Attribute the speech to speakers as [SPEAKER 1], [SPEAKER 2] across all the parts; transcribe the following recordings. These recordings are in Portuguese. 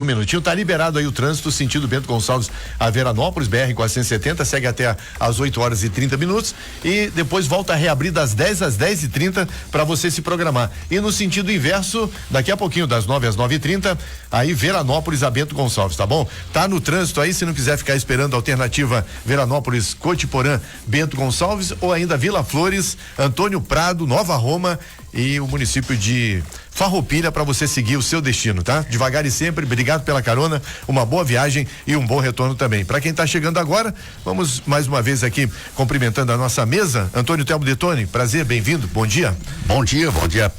[SPEAKER 1] Um minutinho, tá liberado aí o trânsito, sentido Bento Gonçalves a Veranópolis, BR-470, segue até às 8h30 e depois volta a reabrir das 10 às 10h30 para você se programar. E no sentido inverso, daqui a pouquinho, das 9 às 9h30, aí Veranópolis a Bento Gonçalves, tá bom? Tá no trânsito aí, se não quiser ficar esperando a alternativa Veranópolis, Cotiporã, Bento Gonçalves ou ainda Vila Flores, Antônio Prado, Nova Roma e o município de Farroupilha para você seguir o seu destino, tá? Devagar e sempre, obrigado pela carona, uma boa viagem e um bom retorno também. Para quem tá chegando agora, vamos mais uma vez aqui cumprimentando a nossa mesa. Antônio Telmo Detoni, prazer, bem-vindo, bom dia.
[SPEAKER 2] Bom dia,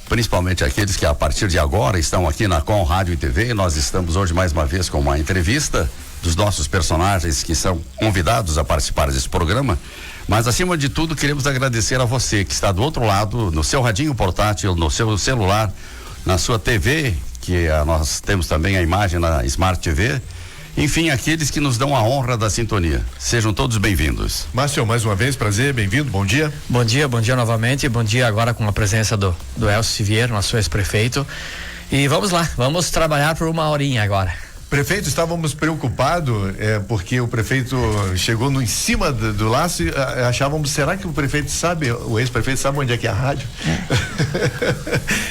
[SPEAKER 2] principalmente aqueles que a partir de agora estão aqui na Com Rádio e TV. Nós estamos hoje mais uma vez com uma entrevista dos nossos personagens que são convidados a participar desse programa. Mas acima de tudo, queremos agradecer a você que está do outro lado, no seu radinho portátil, no seu celular, na sua TV, que nós temos também a imagem na Smart TV. Enfim, aqueles que nos dão a honra da sintonia. Sejam todos bem-vindos.
[SPEAKER 1] Márcio, mais uma vez, prazer, bem-vindo, bom dia.
[SPEAKER 3] Bom dia novamente, bom dia agora com a presença do Elcio Siviero, nosso ex-prefeito. E vamos lá, vamos trabalhar por uma horinha agora.
[SPEAKER 1] Prefeito, estávamos preocupados porque o prefeito chegou em cima do laço e achávamos, será que o prefeito sabe, o ex-prefeito sabe onde é que é a rádio?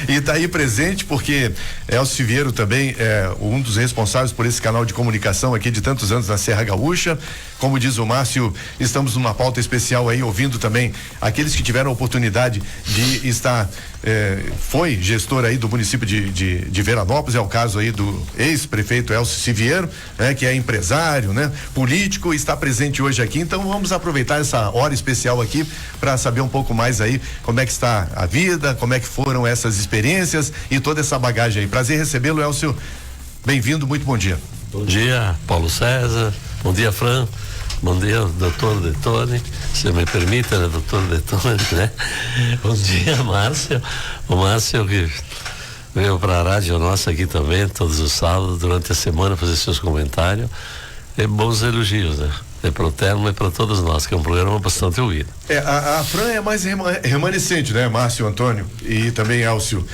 [SPEAKER 1] E está aí presente porque Elcio Siviero também é um dos responsáveis por esse canal de comunicação aqui de tantos anos na Serra Gaúcha. Como diz o Márcio, estamos numa pauta especial aí, ouvindo também aqueles que tiveram a oportunidade de estar, foi gestor aí do município de Veranópolis, é o caso aí do ex-prefeito Elcio Siviero, né, que é empresário, né, político, e está presente hoje aqui. Então vamos aproveitar essa hora especial aqui para saber um pouco mais aí como é que está a vida, como é que foram essas experiências e toda essa bagagem aí. Prazer recebê-lo, Elcio. Bem-vindo, muito bom dia.
[SPEAKER 4] Bom dia, Paulo César. Bom dia, Fran. Bom dia, doutor Detoni. Se me permite, né, doutor Detoni, né? Bom dia, Márcio. O Márcio que veio para a rádio nossa aqui também, todos os sábados, durante a semana, fazer seus comentários. E bons elogios, né? É para o Telmo e para todos nós, que é um programa bastante ouvido.
[SPEAKER 1] A Fran é mais remanescente, né, Márcio, Antônio e também Elcio.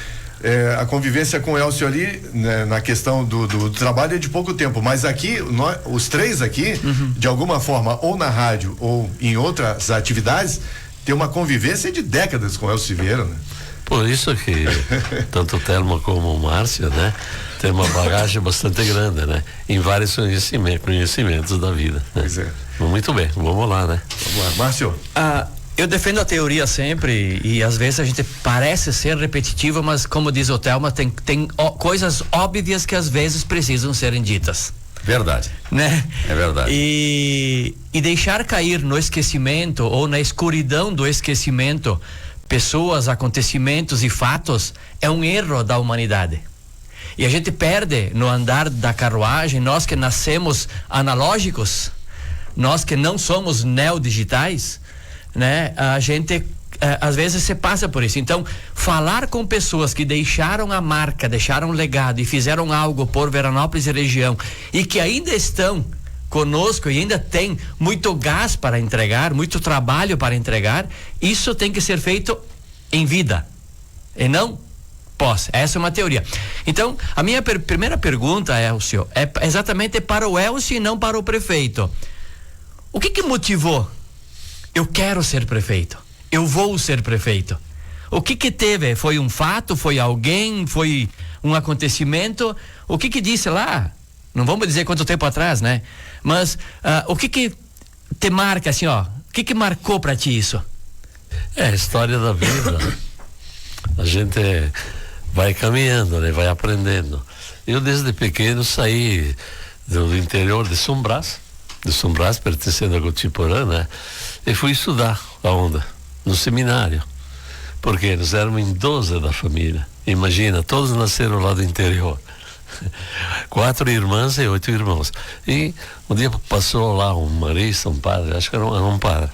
[SPEAKER 1] A convivência com o Elcio ali, né, na questão do trabalho é de pouco tempo, mas aqui, os três aqui, de alguma forma, ou na rádio ou em outras atividades, tem uma convivência de décadas com o Elcio Siviero, né?
[SPEAKER 4] Por isso que tanto o Telmo como o Márcio, né, tem uma bagagem bastante grande, né, em vários conhecimentos da vida, né? Pois é. Muito bem, vamos lá, né?
[SPEAKER 1] Vamos lá, Márcio.
[SPEAKER 3] Eu defendo a teoria sempre e às vezes a gente parece ser repetitivo, mas como diz o Telmo, tem coisas óbvias que às vezes precisam serem ditas.
[SPEAKER 2] Verdade.
[SPEAKER 3] Né?
[SPEAKER 2] É verdade.
[SPEAKER 3] E deixar cair no esquecimento ou na escuridão do esquecimento pessoas, acontecimentos e fatos é um erro da humanidade. E a gente perde no andar da carruagem, nós que nascemos analógicos, nós que não somos neodigitais, né? A gente às vezes se passa por isso. Então, falar com pessoas que deixaram a marca, deixaram um legado e fizeram algo por Veranópolis e região e que ainda estão conosco e ainda tem muito gás para entregar, muito trabalho para entregar, isso tem que ser feito em vida e não pós. Essa é uma teoria. Então, a minha primeira pergunta, Elcio, é exatamente para o Elcio e não para o prefeito. O que motivou? Eu quero ser prefeito. Eu vou ser prefeito. O que teve? Foi um fato? Foi alguém? Foi um acontecimento? O que disse lá? Não vamos dizer quanto tempo atrás, né? Mas o que te marca assim, ó? O que marcou pra ti isso?
[SPEAKER 4] É a história da vida. A gente vai caminhando, né? Vai aprendendo. Eu desde pequeno saí do interior de São Brás, pertencendo a Cotiporã, né? E fui estudar aonde? No seminário. Porque nós éramos em 12 da família. Imagina, todos nasceram lá do interior. 4 irmãs e 8 irmãos. E um dia passou lá um marista, um padre, acho que era um padre.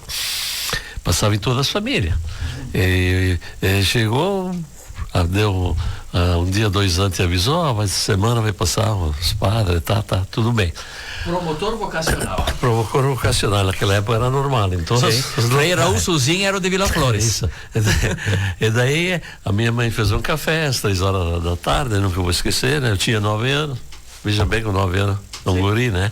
[SPEAKER 4] Passava em todas as famílias. E chegou, deu um dia, 2 antes, avisou, mas semana vai passar os padres, tá, tudo bem.
[SPEAKER 3] Promotor vocacional.
[SPEAKER 4] Promotor vocacional, naquela época era normal. Então,
[SPEAKER 3] Frei Raul Suzinho era o de Vila Flores.
[SPEAKER 4] Isso. E daí a minha mãe fez um café às 3 horas da tarde, nunca vou esquecer, né? Eu tinha 9 anos. veja bem, com 9 anos, um guri, né?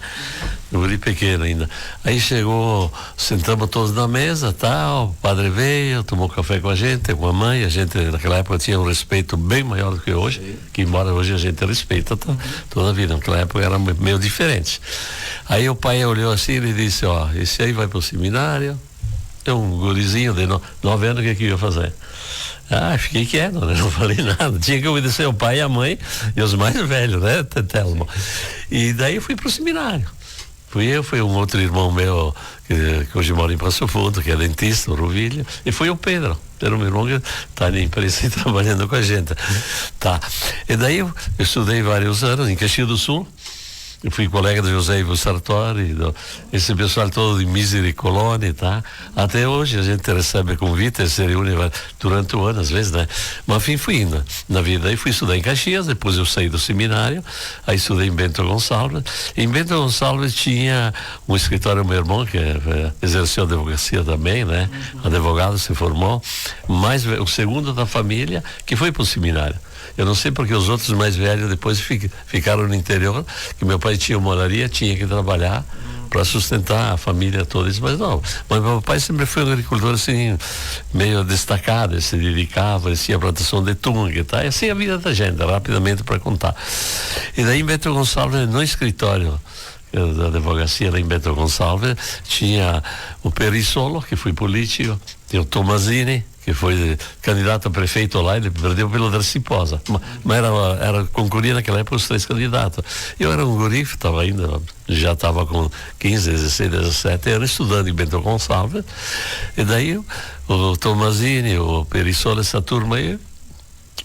[SPEAKER 4] Um guri pequeno ainda. Aí chegou, sentamos todos na mesa, tal, o padre veio, tomou café com a gente, com a mãe. A gente naquela época tinha um respeito bem maior do que hoje, que embora hoje a gente respeita toda a vida, naquela época era meio diferente. Aí o pai olhou assim e disse, ó, esse aí vai pro seminário. É um gurizinho de 9 anos, o que ia fazer? Fiquei quieto, né? Não falei nada. Tinha que obedecer o pai e a mãe e os mais velhos, né, Telmo? E daí eu fui pro seminário. Fui um outro irmão meu que hoje mora em Passo Fundo, que é dentista, o Ruvilho, e foi o Pedro, meu irmão que está na empresa e trabalhando com a gente. Tá. E daí eu estudei vários anos em Caxias do Sul. Eu fui colega do José Ivo Sartori, esse pessoal todo de Misericolone, tá? Até hoje a gente recebe convite, se reúne durante o ano, às vezes, né? Mas enfim, fui indo na vida. Aí fui estudar em Caxias, depois eu saí do seminário, aí estudei em Bento Gonçalves. Em Bento Gonçalves tinha um escritório, meu irmão, que exerceu advocacia também, né? Advogado, se formou, mas o segundo da família que foi para o seminário. Eu não sei porque os outros mais velhos depois ficaram no interior, que meu pai tinha uma olaria, tinha que trabalhar para sustentar a família toda. Mas não, mas meu pai sempre foi um agricultor assim, meio destacado, ele se dedicava, ele tinha plantação de tunga e tal, e assim a vida da gente, rapidamente para contar. E daí em Bento Gonçalves, no escritório da advocacia lá em Bento Gonçalves, tinha o Perissolo, que foi político, tinha o Tomazini, que foi candidato a prefeito lá, ele perdeu pelo Darcy Posa, mas concorria naquela época os 3 candidatos. Eu era um guri, já estava com 15, 16, 17 anos, estudando em Bento Gonçalves, e daí o Tomazini, o Perissolo, essa turma aí,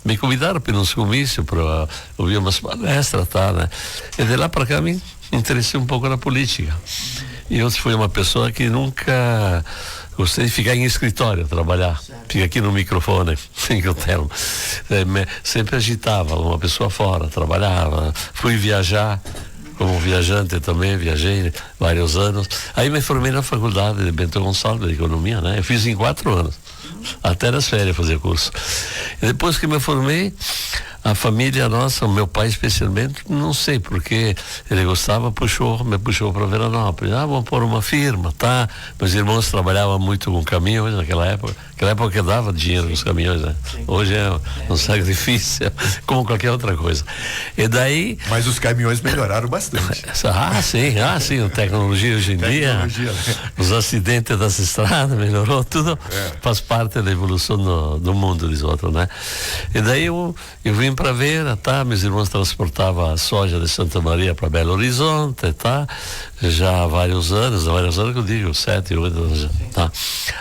[SPEAKER 4] me convidaram para uns comícios, para ouvir umas palestras, tá, né? E de lá para cá me interessei um pouco na política. E eu fui uma pessoa que nunca gostei de ficar em escritório, trabalhar. Fica aqui no microfone, sem que eu tenho. Sempre agitava, uma pessoa fora, trabalhava. Fui viajar, como viajante também, viajei vários anos. Aí me formei na faculdade de Bento Gonçalves, de Economia, né? Eu fiz em 4 anos, até nas férias fazer curso. E depois que me formei, a família nossa, o meu pai especialmente, não sei porque ele gostava, me puxou para Veranópolis. Vamos pôr uma firma, tá? Meus irmãos trabalhavam muito com caminhões naquela época que dava dinheiro nos caminhões, né? Hoje é um sacrifício, como qualquer outra coisa. E daí...
[SPEAKER 1] Mas os caminhões melhoraram bastante.
[SPEAKER 4] Sim, a tecnologia hoje em dia, os acidentes das estradas, melhorou tudo, faz parte da evolução do mundo, diz outro, né? E daí eu vim para ver, tá? Meus irmãos transportavam a soja de Santa Maria para Belo Horizonte, tá? Já há vários anos que eu digo, 7, 8 anos, tá?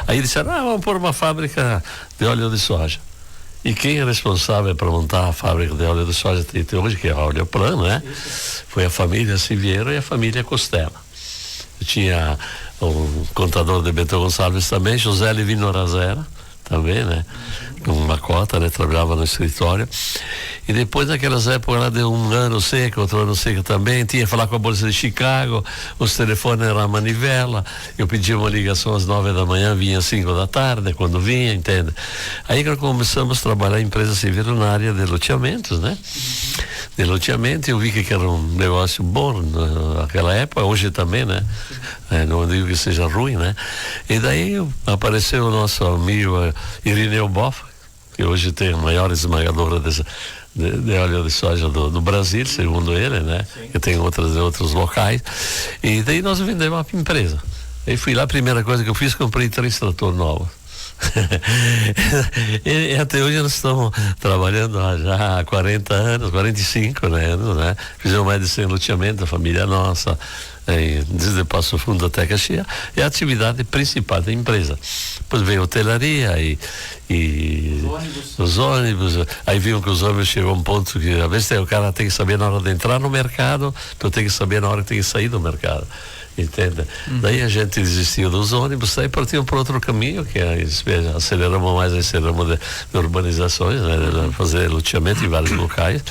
[SPEAKER 4] Aí disseram, vamos pôr uma fábrica de óleo de soja. E quem é responsável para montar a fábrica de óleo de soja até hoje, que é a Oleoplano, né? Foi a família Siviero e a família Costela. Eu tinha um contador de Bento Gonçalves também, José Levino Razera, também, né? Com uma cota, né? Trabalhava no escritório. E depois naquelas épocas lá de um ano seco, outro ano seco também, tinha que falar com a Bolsa de Chicago, os telefones eram a manivela, eu pedia uma ligação às 9 da manhã, vinha às 5 da tarde, quando vinha, entende? Aí que começamos a trabalhar em empresa civil na área de loteamentos, né? De loteamento, eu vi que era um negócio bom naquela época, hoje também, né? Não digo que seja ruim, né? E daí apareceu o nosso amigo Irineu Boff, que hoje tem a maior esmagadora de óleo de soja do Brasil, segundo ele, né? Sim. Que tem outros locais. E daí nós vendemos uma empresa. Aí fui lá, a primeira coisa que eu fiz, comprei 3 tratores novos. e até hoje nós estamos trabalhando já há 40 anos, 45 anos, né? Fizemos mais de 100 loteamentos, a família nossa, desde Passo Fundo até Caxias, é a atividade principal da empresa. Depois veio a hotelaria e os ônibus. Aí viram que os ônibus chegou a um ponto que às vezes o cara tem que saber na hora de entrar no mercado, tu tem que saber na hora que tem que sair do mercado. Entende? Daí a gente desistiu dos ônibus, aí partimos para outro caminho, que é aceleramos mais esse ramo de urbanizações, né? Fazer loteamento em vários locais,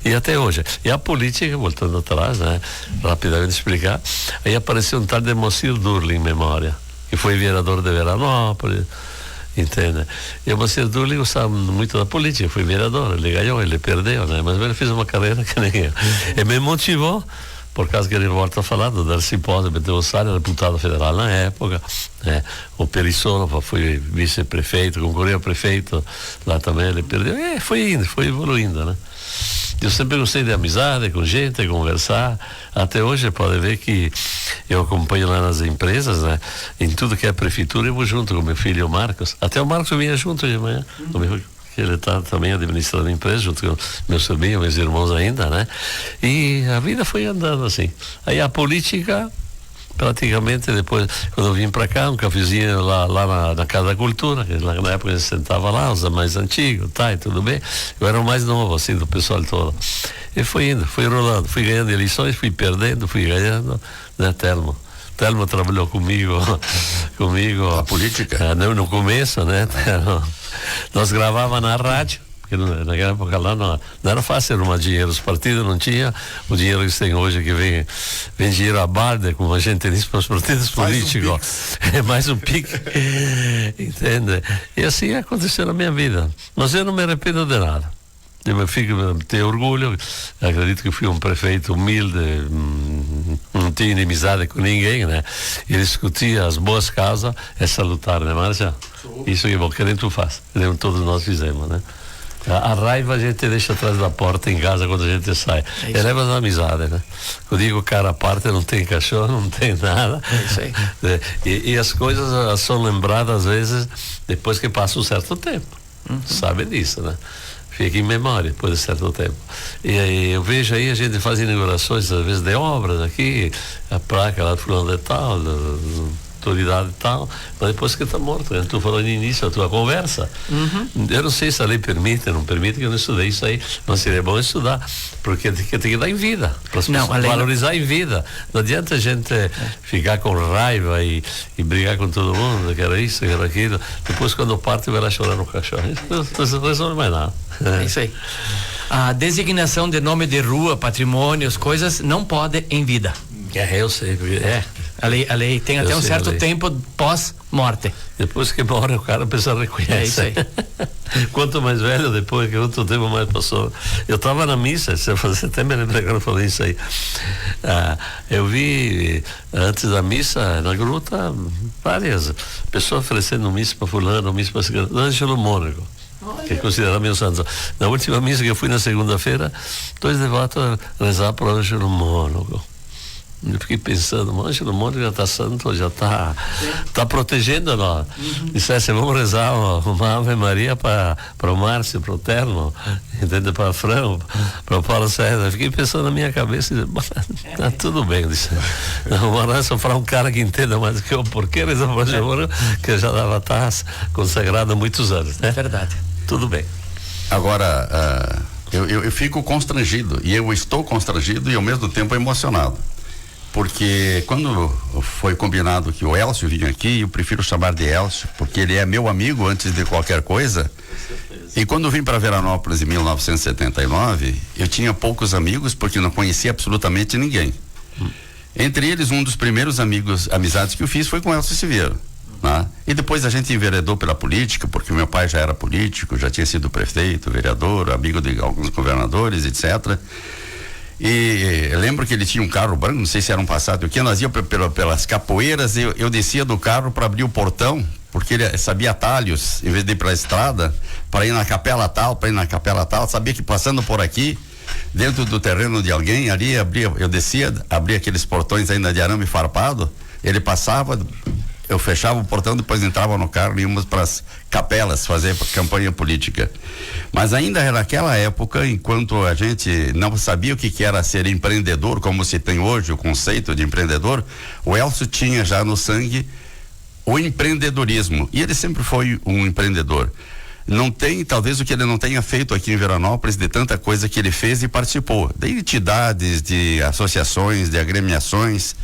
[SPEAKER 4] e até hoje. E a política, voltando atrás, né? Rapidamente explicar, aí apareceu um tal de Moacir Durli em memória, que foi vereador de Veranópolis, entende? E o Moacir Dulli gostava muito da política, foi vereador, ele ganhou, ele perdeu, né? Mas ele fez uma carreira que nem eu. E me motivou, por causa que ele volta a falar do Darcy Posse, era deputado federal na época, né? O Perissolo foi vice-prefeito, concorreu a prefeito, lá também ele perdeu, foi indo, foi evoluindo, né? Eu sempre gostei de amizade com gente, conversar. Até hoje pode ver que eu acompanho lá nas empresas, né? Em tudo que é prefeitura eu vou junto com meu filho Marcos. Até o Marcos vinha junto de manhã, ele está também administrando a empresa junto com meus sobrinhos, meus irmãos ainda, né? E a vida foi andando assim. Aí a política, praticamente depois, quando eu vim para cá, um cafezinho lá na Casa da Cultura, que na época a gente sentava lá, os mais antigos, e tudo bem. Eu era o mais novo, assim, do pessoal todo. E foi indo, fui rolando, fui ganhando eleições, fui perdendo, fui ganhando, né, Telmo trabalhou comigo.
[SPEAKER 2] A política?
[SPEAKER 4] No começo, né? Nós gravávamos na rádio, porque naquela época lá não era fácil arrumar dinheiro, os partidos não tinham o dinheiro que eles têm hoje, que vem dinheiro à barda, como a gente diz para os partidos políticos. É mais um pique. Entende? E assim aconteceu na minha vida. Mas eu não me arrependo de nada. Eu tenho orgulho, acredito que fui um prefeito humilde, não tinha inimizade com ninguém, né? E discutia as boas causas, é salutar, né, Márcia? Isso que que nem tu faz, nem todos nós fizemos, né? A raiva a gente deixa atrás da porta em casa quando a gente sai. É leva da amizade, né? Eu digo, cara, a parte não tem cachorro, não tem nada.
[SPEAKER 3] É isso aí.
[SPEAKER 4] E as coisas são lembradas às vezes depois que passa um certo tempo. Sabe disso, né? Fica em memória depois de certo tempo. E aí eu vejo aí a gente faz inaugurações às vezes de obras aqui, a placa lá do fulano de tal, autoridade e tal, mas depois que está morto, né? Tu falou no início a tua conversa. Eu não sei se a lei permite, não permite, que eu não estudei isso aí, mas seria bom estudar, porque tem que dar em vida, para valorizar em vida. Não adianta a gente ficar com raiva e brigar com todo mundo, que era isso, que era aquilo, depois quando parte vai lá chorar no cachorro, não resolve mais nada.
[SPEAKER 3] É isso aí. A designação de nome de rua, patrimônios, coisas, não pode em vida.
[SPEAKER 4] Eu sei,
[SPEAKER 3] A lei tem até um certo tempo pós-morte.
[SPEAKER 4] Depois que morre o cara, a pessoa reconhece.
[SPEAKER 3] É isso aí.
[SPEAKER 4] Quanto mais velho, depois que outro tempo mais passou. Eu estava na missa, você até me lembra quando eu falei isso aí. Eu vi antes da missa, na gruta, várias pessoas oferecendo missa para fulano, missa para cigano. Ângelo Mônaco, que é considerado meu santo. Na última missa que eu fui na segunda-feira, 2 devotos a rezar para o Ângelo Mônaco. Eu fiquei pensando, o Ângelo Mônaco já está santo, já está protegendo nós. Dissesse, vamos rezar uma Ave Maria para o Márcio, para o Terno, entende? Para o Fran, para o Paulo César. Eu fiquei pensando na minha cabeça, tá tudo bem, disse. Não é só para um cara que entenda mais do que eu, porque rezar para o Ângelo Mônaco, que já dava taça consagrado há muitos anos, né?
[SPEAKER 3] É verdade.
[SPEAKER 4] Tudo bem.
[SPEAKER 2] Agora, eu fico constrangido, e eu estou constrangido e ao mesmo tempo emocionado. Porque quando foi combinado que o Elcio vinha aqui, eu prefiro chamar de Elcio, porque ele é meu amigo antes de qualquer coisa. E quando eu vim para Veranópolis em 1979, eu tinha poucos amigos porque não conhecia absolutamente ninguém. Entre eles, um dos primeiros amizades que eu fiz foi com o Elcio Silveira, né? E depois a gente enveredou pela política, porque meu pai já era político, já tinha sido prefeito, vereador, amigo de alguns governadores, etc. E eu lembro que ele tinha um carro branco, não sei se era um Passat, que nós íamos pelas capoeiras, eu descia do carro para abrir o portão, porque ele sabia atalhos, em vez de ir para a estrada, para ir na capela tal, sabia que passando por aqui, dentro do terreno de alguém, ali eu descia, abria aqueles portões ainda de arame farpado, ele passava, eu fechava o portão, depois entrava no carro e íamos para as capelas fazer campanha política. Mas ainda era naquela época, enquanto a gente não sabia o que era ser empreendedor, como se tem hoje o conceito de empreendedor, o Elcio tinha já no sangue o empreendedorismo, e ele sempre foi um empreendedor. Não tem, talvez o que ele não tenha feito aqui em Veranópolis, de tanta coisa que ele fez e participou, de entidades, de associações, de agremiações,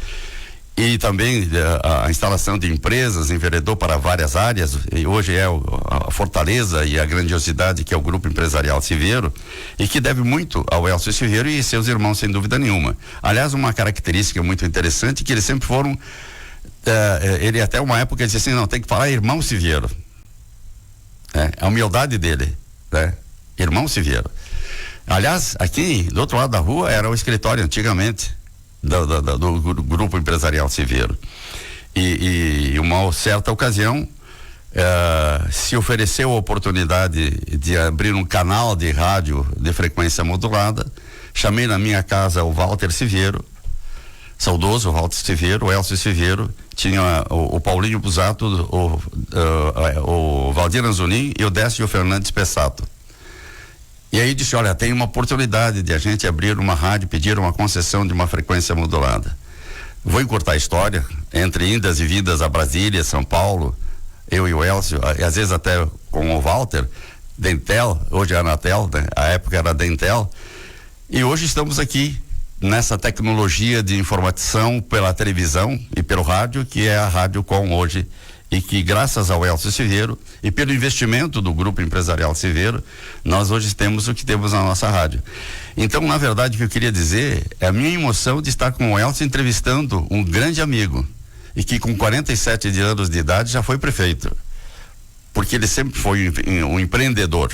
[SPEAKER 2] e também a instalação de empresas, enveredou para várias áreas, e hoje é a fortaleza e a grandiosidade que é o Grupo Empresarial Silveiro, e que deve muito ao Elcio Silveiro e seus irmãos, sem dúvida nenhuma. Aliás, uma característica muito interessante, que eles sempre foram, ele até uma época disse assim, não, tem que falar irmão Silveiro, né? A humildade dele, né? Irmão Siviero. Aliás, aqui do outro lado da rua era o escritório antigamente do Grupo Empresarial Siviero. E uma certa ocasião se ofereceu a oportunidade de abrir um canal de rádio de frequência modulada. Chamei na minha casa o Walter Siviero, saudoso Walter Siviero, o Elcio Siviero, tinha o Paulinho Busato, o Valdir Anzonin e o Décio Fernandes Pessato. E aí disse, olha, tem uma oportunidade de a gente abrir uma rádio, pedir uma concessão de uma frequência modulada. Vou encurtar a história, entre indas e vindas a Brasília, São Paulo, eu e o Elcio, e às vezes até com o Walter, Dentel, hoje é a Anatel, né? A época era a Dentel, e hoje estamos aqui nessa tecnologia de informação pela televisão e pelo rádio, que é a Rádio Com hoje, e que graças ao Elcio Siviero e pelo investimento do Grupo Empresarial Siviero, nós hoje temos o que temos na nossa rádio. Então, na verdade, o que eu queria dizer é a minha emoção de estar com o Elcio entrevistando um grande amigo e que com 47 anos de idade já foi prefeito, porque ele sempre foi um empreendedor,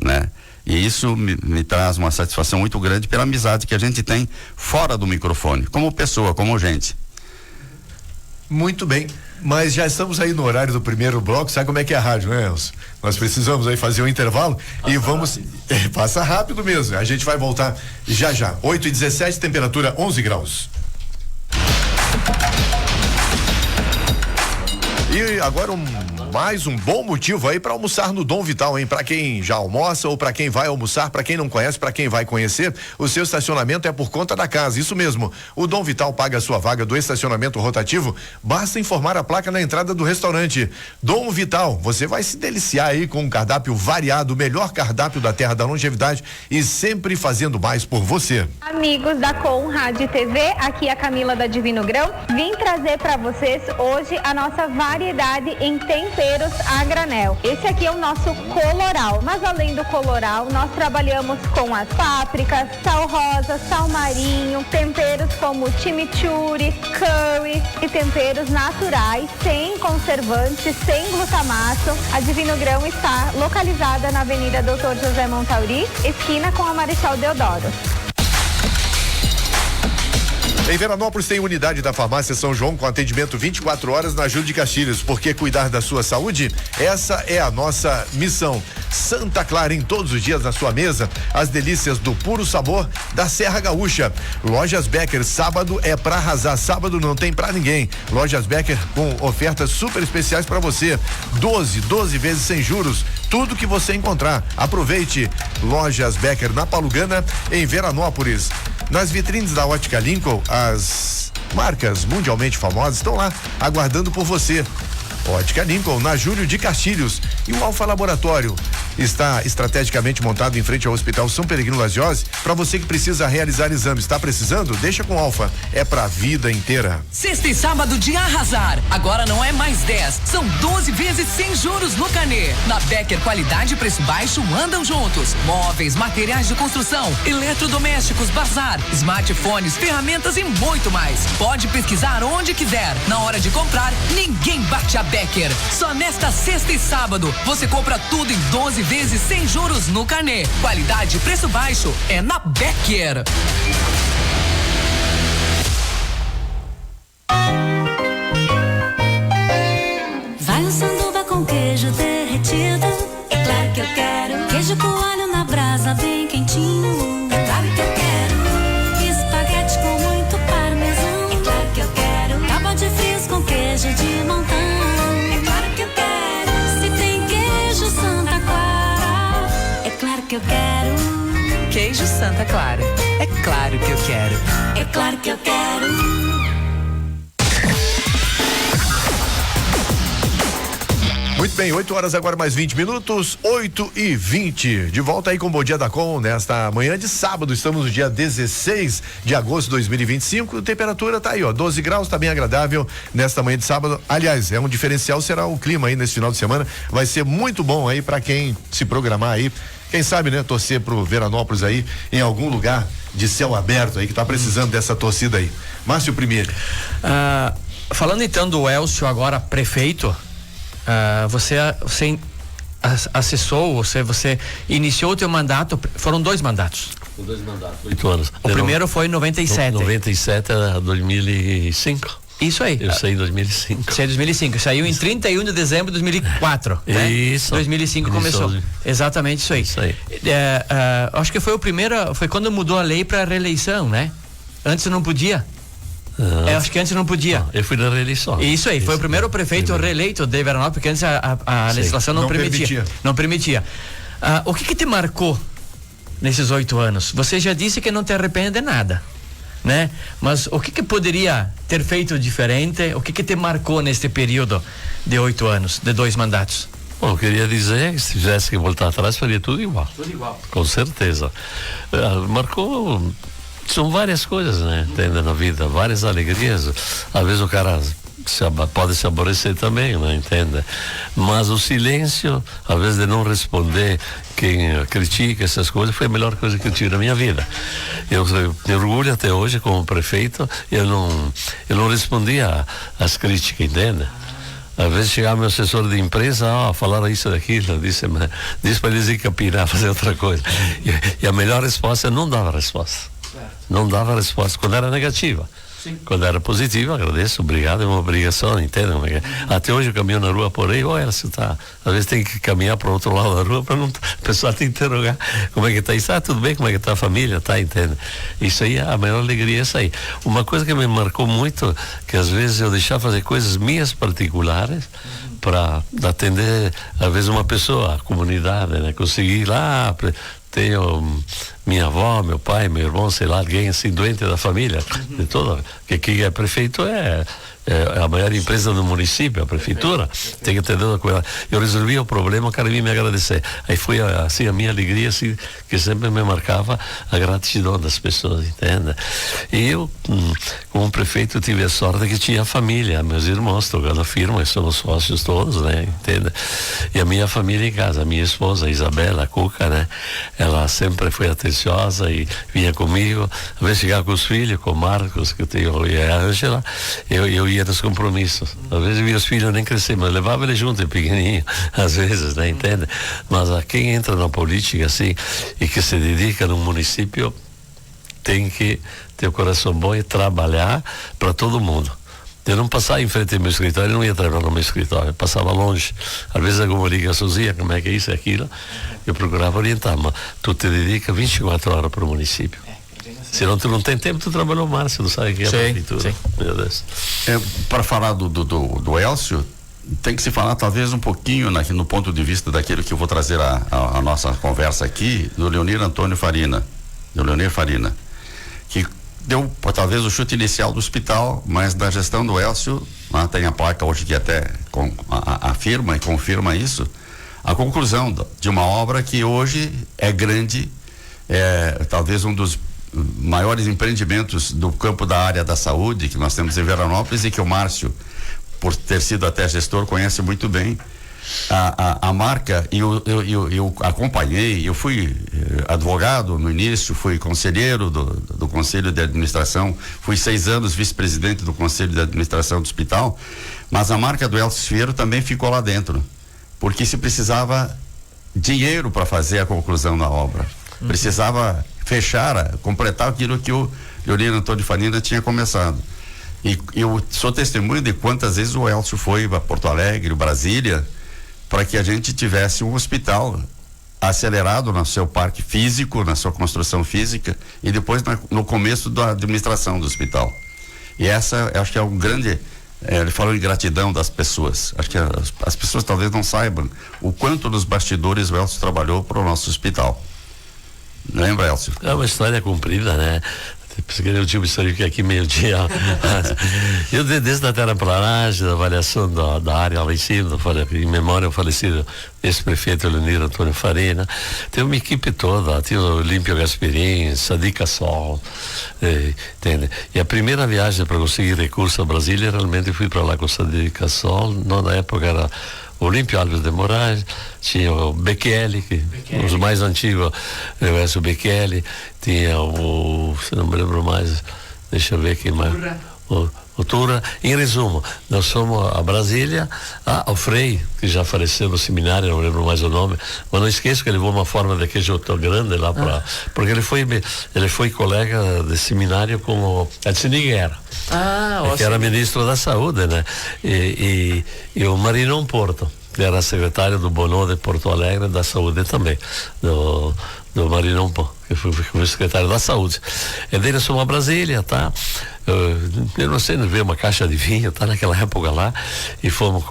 [SPEAKER 2] né? E isso me traz uma satisfação muito grande pela amizade que a gente tem fora do microfone, como pessoa, como gente.
[SPEAKER 1] Muito bem, mas já estamos aí no horário do primeiro bloco, sabe como é que é a rádio, né, Elcio? Nós precisamos aí fazer um intervalo e vamos, passa rápido mesmo, a gente vai voltar já, 8h17, temperatura 11 graus. E agora mais um bom motivo aí para almoçar no Dom Vital, hein? Para quem já almoça ou para quem vai almoçar, para quem não conhece, para quem vai conhecer, o seu estacionamento é por conta da casa, isso mesmo. O Dom Vital paga a sua vaga do estacionamento rotativo, basta informar a placa na entrada do restaurante. Dom Vital, você vai se deliciar aí com um cardápio variado, o melhor cardápio da Terra da Longevidade e sempre fazendo mais por você.
[SPEAKER 5] Amigos da Com Rádio TV, aqui é a Camila da Divino Grão, vim trazer para vocês hoje a nossa variedade em temperos a granel. Esse aqui é o nosso coloral, mas além do coloral, nós trabalhamos com as pápricas, sal rosa, sal marinho, temperos como chimichurri, curry e temperos naturais, sem conservantes, sem glutamato. A Divino Grão está localizada na Avenida Dr. José Montauri, esquina com a Marechal Deodoro.
[SPEAKER 1] Em Veranópolis tem unidade da Farmácia São João com atendimento 24 horas na Júlio de Castilhos, porque cuidar da sua saúde, essa é a nossa missão. Santa Clara em todos os dias na sua mesa, as delícias do puro sabor da Serra Gaúcha. Lojas Becker, sábado é pra arrasar, sábado não tem pra ninguém. Lojas Becker com ofertas super especiais pra você, 12 vezes sem juros, tudo que você encontrar. Aproveite. Lojas Becker na Palugana, em Veranópolis. Nas vitrines da Ótica Lincoln, as marcas mundialmente famosas estão lá, aguardando por você. Ótica Lincoln, na Júlio de Castilhos. E o Alfa Laboratório está estrategicamente montado em frente ao Hospital São Peregrino Laziose para você que precisa realizar exames. Está precisando? Deixa com Alfa. É pra vida inteira.
[SPEAKER 6] Sexta e sábado de arrasar. Agora não é mais 10, são 12 vezes sem juros no Canê. Na Becker, qualidade e preço baixo andam juntos. Móveis, materiais de construção, eletrodomésticos, bazar, smartphones, ferramentas e muito mais. Pode pesquisar onde quiser. Na hora de comprar, ninguém bate a Becker. Só nesta sexta e sábado você compra tudo em 12 vezes sem juros no Canê. Qualidade e preço baixo é na Becker.
[SPEAKER 7] Vai um sanduba com queijo derretido. É claro que eu quero. Queijo com alho na brasa bem quentinho. É claro que eu quero. Espaguete com muito parmesão. É claro que eu quero. Tábua de frios com queijo de montão. É claro que eu quero. Se tem queijo Santa Clara, é claro que eu quero.
[SPEAKER 6] Queijo Santa Clara. É claro que eu quero.
[SPEAKER 7] É claro que eu quero.
[SPEAKER 1] Muito bem, 8 horas agora mais 20 minutos, 8h20. De volta aí com o Bom Dia da Com nesta manhã de sábado. Estamos no dia 16 de agosto de 2025. A temperatura tá aí, ó, 12 graus, tá bem agradável nesta manhã de sábado. Aliás, é um diferencial, será o clima aí nesse final de semana. Vai ser muito bom aí para quem se programar aí. Quem sabe, né, torcer pro Veranópolis aí em algum lugar de céu aberto aí que tá precisando dessa torcida aí. Márcio primeiro.
[SPEAKER 3] Falando então do Elcio agora prefeito, você acessou, você iniciou o teu mandato, foram 2 mandatos.
[SPEAKER 4] 2 mandatos, 8 anos.
[SPEAKER 3] O primeiro foi em 97.
[SPEAKER 4] 97 a 2005.
[SPEAKER 3] Isso aí.
[SPEAKER 4] Eu saí em 2005.
[SPEAKER 3] Saiu em 2005. Saiu em 31 de dezembro de 2004. Né?
[SPEAKER 4] Isso.
[SPEAKER 3] 2005 começou. Exatamente isso aí.
[SPEAKER 4] Isso aí.
[SPEAKER 3] Acho que foi o primeiro, foi quando mudou a lei para reeleição, né? Antes não podia. Acho que antes não podia.
[SPEAKER 4] Eu fui na reeleição.
[SPEAKER 3] Isso aí, foi o primeiro prefeito reeleito de Veranópolis, porque antes a legislação não permitia. Não permitia. O que te marcou nesses 8 anos? Você já disse que não te arrepende de nada, né? Mas o que poderia ter feito diferente? O que te marcou neste período de 8 anos, de 2 mandatos?
[SPEAKER 4] Bom, eu queria dizer que se tivesse que voltar atrás, faria tudo igual. Tudo igual. Com certeza. Marcou... São várias coisas, né? Entende, na vida, várias alegrias. Às vezes o cara pode se aborrecer também, né? Entende? Mas o silêncio, às vezes de não responder quem critica essas coisas, foi a melhor coisa que eu tive na minha vida. Eu me orgulho até hoje como prefeito, eu não respondia às críticas, entende? Às vezes chegava meu assessor de empresa, falaram isso daquilo, disse para eles ir capinar, fazer outra coisa. E a melhor resposta, eu não dava resposta. Não dava resposta quando era negativa. Sim. Quando era positiva, agradeço, obrigado, é uma obrigação, entende? Até hoje eu caminho na rua por aí, você tá, às vezes tem que caminhar para o outro lado da rua para não, o pessoal te interrogar como é que tá isso, tudo bem, como é que tá a família, tá, entende? Isso aí, a maior alegria é isso aí. Uma coisa que me marcou muito, que às vezes eu deixava fazer coisas minhas particulares para atender, às vezes, uma pessoa, a comunidade, né? Conseguir ir lá, tenho minha avó, meu pai, meu irmão, sei lá, alguém assim doente da família, de toda, que quem é prefeito é a maior empresa do município, a prefeitura, tem que atender com ela. Eu resolvi o problema, o cara veio me agradecer. Aí foi assim a minha alegria, assim, que sempre me marcava a gratidão das pessoas, entende? E eu, como prefeito, tive a sorte que tinha família, meus irmãos tocando a firma, somos sócios todos, né? Entende? E a minha família em casa, a minha esposa, a Isabela, a Cuca, né? Ela sempre foi atenciosa e vinha comigo, às vezes chegava com os filhos, com o Marcos, que eu tenho, e a Ângela, eu ia nos compromissos. Às vezes via os filhos nem crescer, mas levava ele junto, pequenininho, às vezes, né? Entende? Mas quem entra na política assim e que se dedica num município tem que ter o coração bom e trabalhar para todo mundo. Eu não passava em frente ao meu escritório, eu não ia trabalhar no meu escritório, eu passava longe. Às vezes alguma ligaçãozinha, como é que é isso e aquilo, eu procurava orientar, mas tu te dedica 24 horas para o município. Senão tu não tem tempo, tu trabalhou mais, você não sabe o que é a prefeitura. Sim. Meu Deus.
[SPEAKER 2] Para falar do Elcio, tem que se falar talvez um pouquinho no ponto de vista daquilo que eu vou trazer a nossa conversa aqui, do Leonir Antônio Farina, que deu talvez o chute inicial do hospital, mas da gestão do Elcio, tem a placa hoje que até afirma e confirma isso, a conclusão de uma obra que hoje é grande, talvez um dos maiores empreendimentos do campo da área da saúde que nós temos em Veranópolis e que o Márcio, por ter sido até gestor, conhece muito bem a marca. E eu acompanhei, eu fui advogado no início, fui conselheiro do Conselho de Administração, fui 6 anos vice-presidente do Conselho de Administração do hospital, mas a marca do Elcio Fierro também ficou lá dentro, porque se precisava dinheiro para fazer a conclusão da obra, precisava completar aquilo que o Leonir Antônio Farina tinha começado. E eu sou testemunho de quantas vezes o Elcio foi a Porto Alegre, Brasília, para que a gente tivesse um hospital acelerado no seu parque físico, na sua construção física e depois no começo da administração do hospital. E essa, acho que é um grande, ele falou em gratidão das pessoas. Acho que as pessoas talvez não saibam o quanto nos bastidores o Elcio trabalhou para o nosso hospital. Lembra, Elcio?
[SPEAKER 4] É uma história comprida, né? Eu tinha uma história que aqui meio-dia. Eu, desde a terraplanagem, da avaliação da área lá em cima, em memória ao falecido ex-prefeito Leonir Antônio Farina, tem uma equipe toda, tinha o Olímpio Gasperin, Sadiqa Sol, entende? E a primeira viagem para conseguir recurso a Brasília, realmente fui para lá com o Sadiqa Sol, na época era Olímpio Alves de Moraes, tinha o Bekele, os mais antigos, o Bekele, tinha se não me lembro mais, deixa eu ver quem mais. Cultura. Em resumo, nós fomos a Brasília, o Frei, que já faleceu no seminário, não lembro mais o nome, mas não esqueço que ele levou uma forma de queijo tão grande lá porque ele foi colega de seminário com o Alcine Guerra, que era ministro da Saúde, né? E o Marinão Porto, que era secretário do Bonô de Porto Alegre, da Saúde também, do Marinão Porto, que foi secretário da Saúde. E daí nós fomos a Brasília, tá? Eu não sei, veio uma caixa de vinho, tá? Naquela época lá, e fomos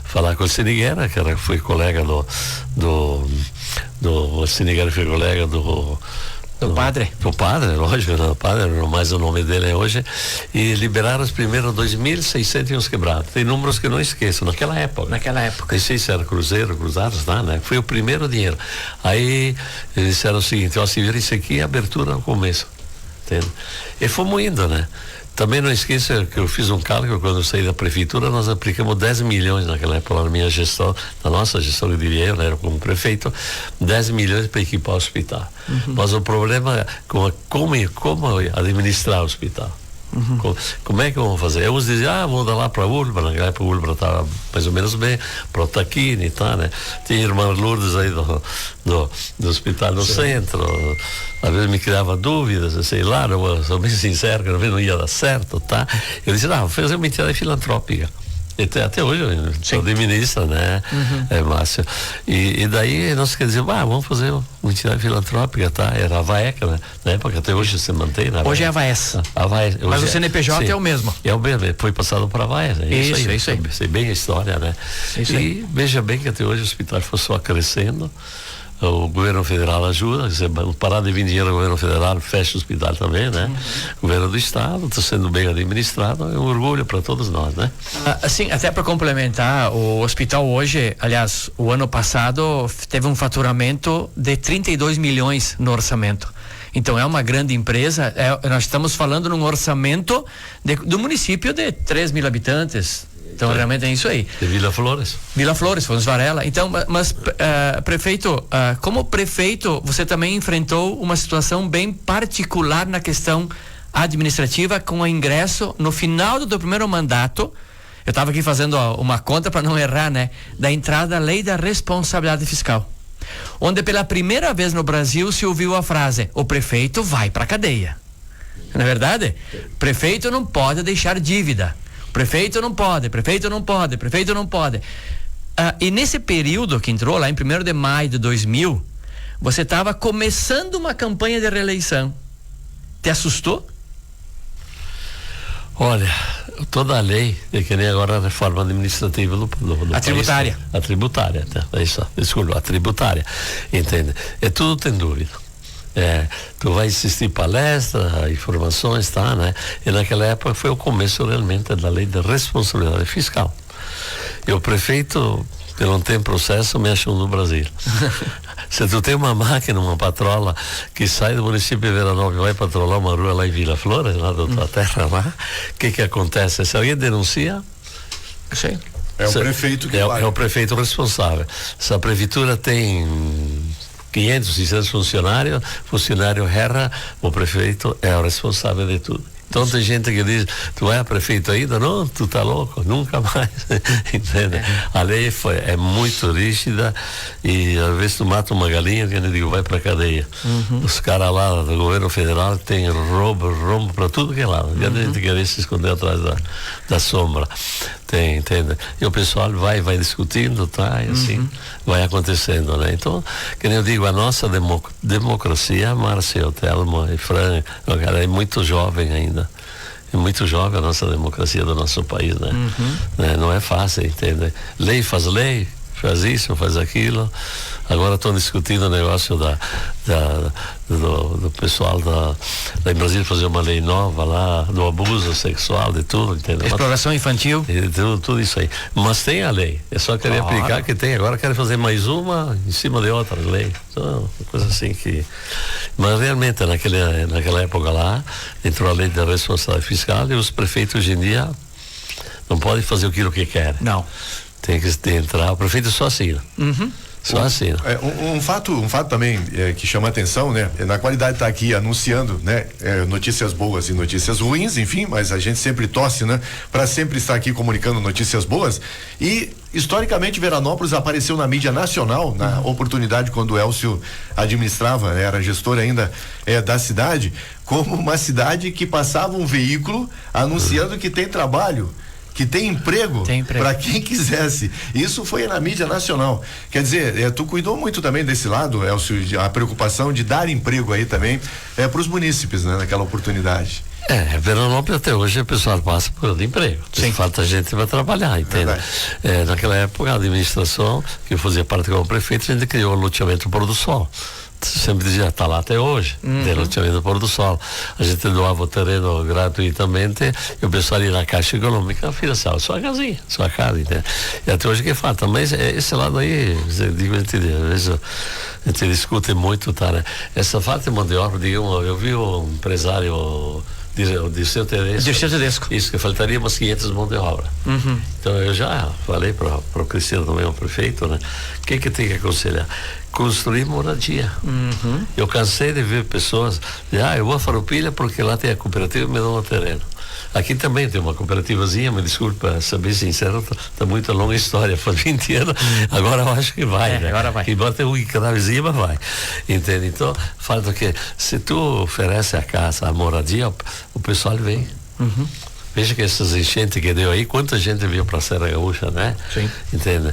[SPEAKER 4] falar com o Alcine Guerra, que foi colega do Alcine Guerra, foi colega do
[SPEAKER 3] padre.
[SPEAKER 4] Do padre, lógico, não, o padre, mais o nome dele é hoje, e liberaram os primeiros 2.600 quebrados. Tem números que eu não esqueço, naquela época. Não sei se era cruzados, tá, né? Foi o primeiro dinheiro. Aí eles disseram o seguinte: se vira isso aqui, abertura no começo. Entende? E fomos indo, né? Também não esqueça que eu fiz um cálculo quando eu saí da prefeitura, nós aplicamos 10 milhões naquela época, na minha gestão, na nossa gestão, eu diria eu, né, era como prefeito, 10 milhões para equipar o hospital. Mas o problema é como administrar o hospital. Como é que vamos fazer? Uns diziam, vou dar lá para a Ulba, naquela época a Ulba estava mais ou menos bem, para o Taquini, tá, né? Tinha irmã Lourdes aí do hospital no centro, às vezes me criava dúvidas, sei lá, eu sou bem sincero, que às vezes não ia dar certo, tá? Eu disse, vou fazer uma entidade filantrópica. Até hoje eu sou de ministra, né? Márcio. E daí nós quer dizer, vamos fazer uma entidade filantrópica, tá? Era a VAECA, né? Na época, até hoje se mantém, né?
[SPEAKER 3] Hoje é a VAES. Mas o CNPJ é o mesmo.
[SPEAKER 4] É o mesmo, foi passado para a VAES. Isso aí. Sei bem a história, né? E veja bem que até hoje o hospital foi só crescendo. O governo federal ajuda, parar de vir dinheiro do governo federal, fecha o hospital também, né? O governo do estado está sendo bem administrado, é um orgulho para todos nós, né?
[SPEAKER 3] Assim, até para complementar, o hospital hoje, aliás, o ano passado teve um faturamento de 32 milhões no orçamento. Então é uma grande empresa, nós estamos falando num orçamento do município de 3 mil habitantes. Então realmente é isso aí.
[SPEAKER 4] De Vila Flores,
[SPEAKER 3] Fomos Varela. Então, mas prefeito, como prefeito, você também enfrentou uma situação bem particular na questão administrativa com o ingresso no final do primeiro mandato. Eu estava aqui fazendo uma conta para não errar, né? Da entrada da lei da responsabilidade fiscal, onde pela primeira vez no Brasil se ouviu a frase: o prefeito vai para a cadeia. Não é verdade? Prefeito não pode deixar dívida. Prefeito não pode. E nesse período que entrou lá em 1º de maio de 2000, você estava começando uma campanha de reeleição. Te assustou?
[SPEAKER 4] Olha, toda a lei, que nem agora a reforma administrativa do
[SPEAKER 3] a tributária.
[SPEAKER 4] País, a tributária, desculpa, a tributária, entende? Tudo tem dúvida. Tu vai assistir palestra, informações, tá, né? E naquela época foi o começo realmente da lei de responsabilidade fiscal. E o prefeito, que não tem processo, me achou no Brasil. Se tu tem uma máquina, uma patrola que sai do município de Veranópolis e vai patrolar uma rua lá em Vila Flores, lá da tua terra lá, o que acontece? Se alguém denuncia,
[SPEAKER 3] sim.
[SPEAKER 1] É o prefeito que
[SPEAKER 4] é o prefeito responsável. Se a prefeitura tem 500, 600 funcionário erra, o prefeito é o responsável de tudo. Então tem gente que diz, tu é prefeito ainda? Não, tu tá louco, nunca mais. Entende? A lei é muito rígida e às vezes tu mata uma galinha que eu digo, vai pra cadeia. Os caras lá do governo federal tem rombo pra tudo que é lá. A gente quer se esconder atrás da sombra. Entende? E o pessoal vai discutindo, tá? E assim vai acontecendo, né? Então, que nem eu digo, a nossa democracia, Márcio, Telmo e Fran, cara, é muito jovem ainda. É muito jovem a nossa democracia do nosso país, né? Não é fácil, entende? Lei, faz isso, faz aquilo. Agora estão discutindo o negócio do pessoal da em Brasília fazer uma lei nova lá, do abuso sexual, de tudo, entendeu?
[SPEAKER 3] Exploração infantil.
[SPEAKER 4] Tudo isso aí. Mas tem a lei. É só querer aplicar que tem. Agora querem fazer mais uma em cima de outra lei. Então, uma coisa assim que... Mas realmente, naquela época lá, entrou a lei da responsabilidade fiscal e os prefeitos hoje em dia não podem fazer aquilo que querem.
[SPEAKER 3] Não.
[SPEAKER 4] Tem que entrar, o prefeito só assina. Só assim.
[SPEAKER 1] Um fato também que chama atenção, né? Na qualidade tá aqui anunciando, né? Notícias boas e notícias ruins, enfim, mas a gente sempre torce, né? Para sempre estar aqui comunicando notícias boas. E historicamente Veranópolis apareceu na mídia nacional, na oportunidade quando o Elcio administrava, era gestor ainda da cidade, como uma cidade que passava um veículo anunciando que tem trabalho, que tem emprego para quem quisesse. Isso foi na mídia nacional. Quer dizer, tu cuidou muito também desse lado, Elcio, a preocupação de dar emprego aí também para os munícipes, né, naquela oportunidade.
[SPEAKER 4] Veranópolis até hoje o pessoal passa por emprego. Falta gente para trabalhar, entende? Naquela época a administração, que eu fazia parte como prefeito, a gente criou o loteamento Pôr do Sol. Sempre dizia, está lá até hoje, tem loteamento Pôr do Sol. A gente doava o terreno gratuitamente e o pessoal ia na Caixa Econômica financiava sua casinha, sua casa, entende? E até hoje que falta, mas esse lado aí, às vezes a gente discute muito, tá, né? Essa falta de mão de obra, digamos, eu vi um empresário o Dirceu Tedesco. Isso, que faltaria umas 500 mãos de obra. Então eu já falei para o Cristiano também, o prefeito, né? O que tem que aconselhar? Construir moradia. Eu cansei de ver pessoas eu vou a Farroupilha porque lá tem a cooperativa e me dão um terreno. Aqui também tem uma cooperativazinha, me desculpa, saber sincero, tá muito longa a história, faz 20 anos, agora eu acho que vai, né? Agora vai. Embora tenha um que cada vizinha, mas vai. Entende? Então, falta que se tu oferece a casa, a moradia, o pessoal vem. Veja que essas enchentes que deu aí, quanta gente veio para a Serra Gaúcha, né? Sim. Entende?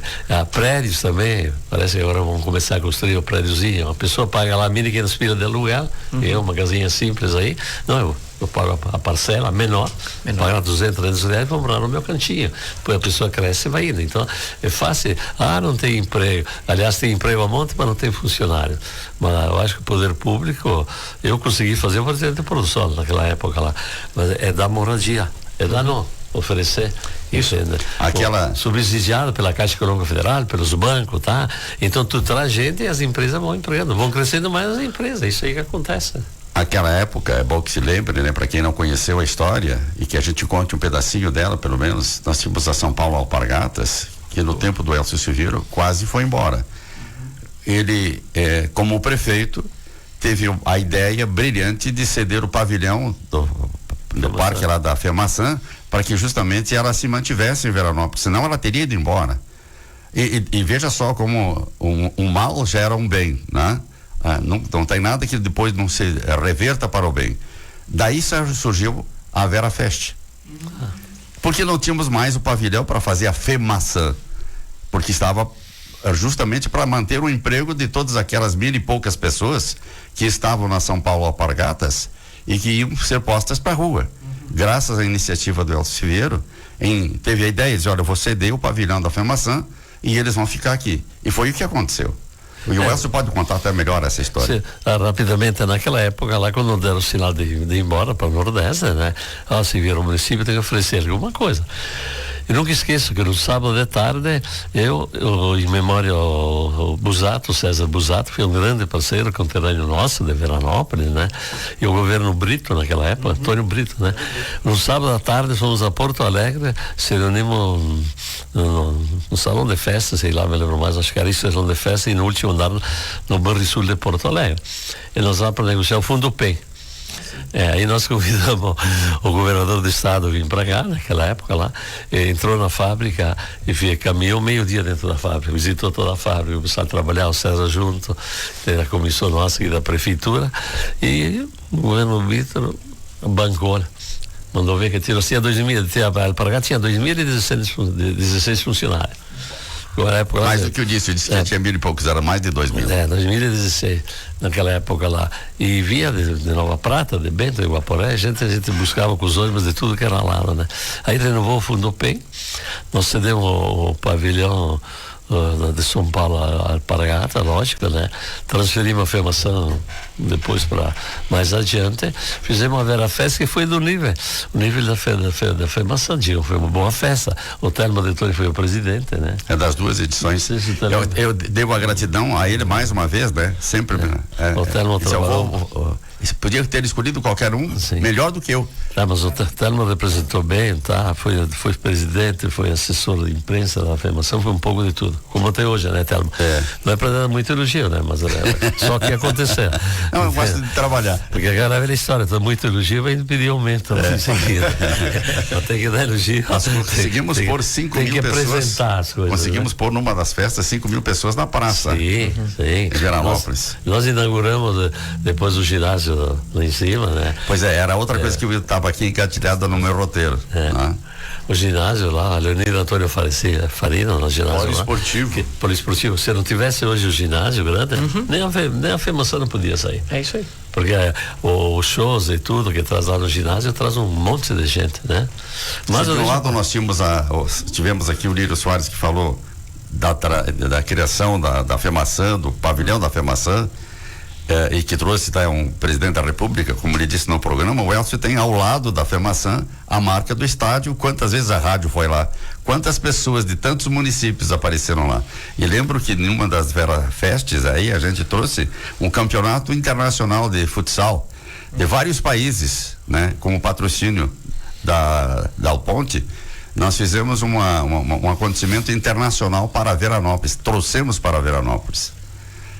[SPEAKER 4] Prédios também, parece que agora vão começar a construir o prédiozinho. A pessoa paga lá 1.500 pilas de aluguel, uma casinha simples aí. Não, eu pago a parcela menor. Pago 200, 300 reais, vou morar no meu cantinho. Depois a pessoa cresce e vai indo. Então, é fácil. Não tem emprego. Aliás, tem emprego a monte, mas não tem funcionário. Mas eu acho que o poder público, eu consegui fazer o presidente de produção naquela época lá. Mas é dar moradia. É dar não, oferecer. Isso.
[SPEAKER 2] Aquela...
[SPEAKER 4] Subsidiado pela Caixa Econômica Federal, pelos bancos, tá? Então tu traz gente e as empresas vão empregando, vão crescendo mais as empresas. Isso aí que acontece.
[SPEAKER 2] Aquela época, é bom que se lembre, né? Para quem não conheceu a história e que a gente conte um pedacinho dela, pelo menos, nós tínhamos a São Paulo Alpargatas, que no tempo do Elcio Silveiro quase foi embora. Ele, como prefeito, teve a ideia brilhante de ceder o pavilhão do parque lá da FEMAÇã, para que justamente ela se mantivesse em Veranópolis, senão ela teria ido embora. E veja só como um mal gera um bem, né? Não tem nada que depois não se reverta para o bem. Daí surgiu a Vera Fest. Porque não tínhamos mais o pavilhão para fazer a FEMAÇã, porque estava justamente para manter o emprego de todas aquelas 1.000 e poucas pessoas que estavam na São Paulo Alpargatas e que iam ser postas para a rua. Graças à iniciativa do Elcio Silveiro, teve a ideia de, olha, eu vou ceder o pavilhão da FEMAÇã e eles vão ficar aqui. E foi o que aconteceu. E o Elcio pode contar até melhor essa história.
[SPEAKER 4] Sim, rapidamente, naquela época lá, quando deram o sinal de ir embora para o Nordeste, né? Se vier o município, tem que oferecer alguma coisa. E nunca esqueço que no sábado de tarde, eu em memória ao Busato, César Busato, foi um grande parceiro conterrâneo nosso de Veranópolis, né? E o governo Brito naquela época, Antônio Brito, né? No sábado à tarde fomos a Porto Alegre, se reunimos no salão de festa, sei lá, me lembro mais, acho que era isso, salão de festa, e no último andar no Banrisul de Porto Alegre. E nós vamos para negociar o Fundo PEN. Aí nós convidamos o governador do estado a vir para cá, naquela época lá, entrou na fábrica e caminhou meio-dia dentro da fábrica, visitou toda a fábrica, começou a trabalhar, o César junto, tem a comissão nossa aqui da prefeitura, e o governo Vitor bancou, mandou ver que tinha 2.016 funcionários.
[SPEAKER 2] Mais do que eu disse que tinha 1.000 e poucos, era mais de 2.000.
[SPEAKER 4] 2016, naquela época lá. E via de Nova Prata, de Bento, de Guaporé, a gente buscava com os ônibus de tudo que era lá, né? Aí renovou o Fundo PEN, nós cedemos o pavilhão de São Paulo a Alpargata, lógico, né? Transferimos a FEMAÇã depois para mais adiante, fizemos a Vera Festa, que foi do nível, o nível da FEMAÇã, foi uma boa festa. O Telmo de Tony foi o presidente, né?
[SPEAKER 2] Das duas edições. Eu devo a gratidão a ele mais uma vez, né? Sempre.
[SPEAKER 4] O Telmo trabalhou.
[SPEAKER 2] Podia ter escolhido qualquer um, melhor do que eu.
[SPEAKER 4] Mas o Telmo representou bem, tá? Foi presidente, foi assessor de imprensa da FEMAÇã, foi um pouco de tudo. como tem hoje, né, Telmo? Não é para dar muito elogio, né? Mas só que aconteceu.
[SPEAKER 2] Não, eu gosto de trabalhar.
[SPEAKER 4] Porque aquela velha história, tá muito elogio, vai pedir aumento em seguida. Não tem que dar elogio.
[SPEAKER 2] Nós conseguimos pôr 5 mil pessoas.
[SPEAKER 4] Tem que apresentar as coisas.
[SPEAKER 2] Conseguimos pôr numa das festas 5 mil pessoas na praça.
[SPEAKER 4] Sim.
[SPEAKER 2] Em Veranópolis.
[SPEAKER 4] Nós inauguramos depois do ginásio lá em cima, né?
[SPEAKER 2] Pois é, era outra coisa que eu estava aqui encatilhada no meu roteiro. Né?
[SPEAKER 4] O ginásio lá, Leonir Antônio Farina, no ginásio
[SPEAKER 1] Poliesportivo.
[SPEAKER 4] Poliesportivo. Se não tivesse hoje o ginásio grande, nem a FEMAÇã não podia sair.
[SPEAKER 3] É isso aí.
[SPEAKER 4] Porque os shows e tudo que traz lá no ginásio traz um monte de gente, né?
[SPEAKER 2] Mas de um lado nós tivemos aqui o Lírio Soares que falou da criação da FEMAÇã, do pavilhão da FEMAÇã, e que trouxe um presidente da República, como ele disse no programa. O Elcio tem ao lado da FEMAÇã a marca do estádio. Quantas vezes a rádio foi lá, quantas pessoas de tantos municípios apareceram lá. E lembro que em uma das Vera Festes aí a gente trouxe um campeonato internacional de futsal de vários países, né, como patrocínio da Alponte. Nós fizemos um acontecimento internacional para Veranópolis, trouxemos para Veranópolis,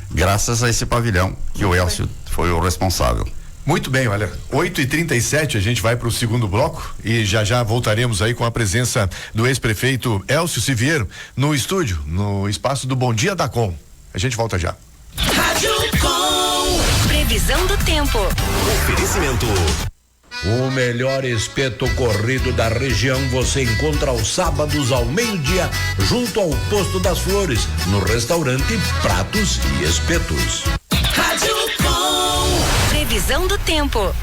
[SPEAKER 2] graças a esse pavilhão que o Elcio foi o responsável.
[SPEAKER 1] Muito bem, olha, 8h37 a gente vai para o segundo bloco e já voltaremos aí com a presença do ex-prefeito Elcio Siviero no estúdio, no espaço do Bom Dia da Com. A gente volta já.
[SPEAKER 8] Rádio Com. Previsão do tempo. Oferecimento.
[SPEAKER 9] O melhor espeto corrido da região você encontra aos sábados ao meio-dia, junto ao Posto das Flores, no restaurante Pratos e Espetos.
[SPEAKER 8] Rádio Com. Previsão do tempo.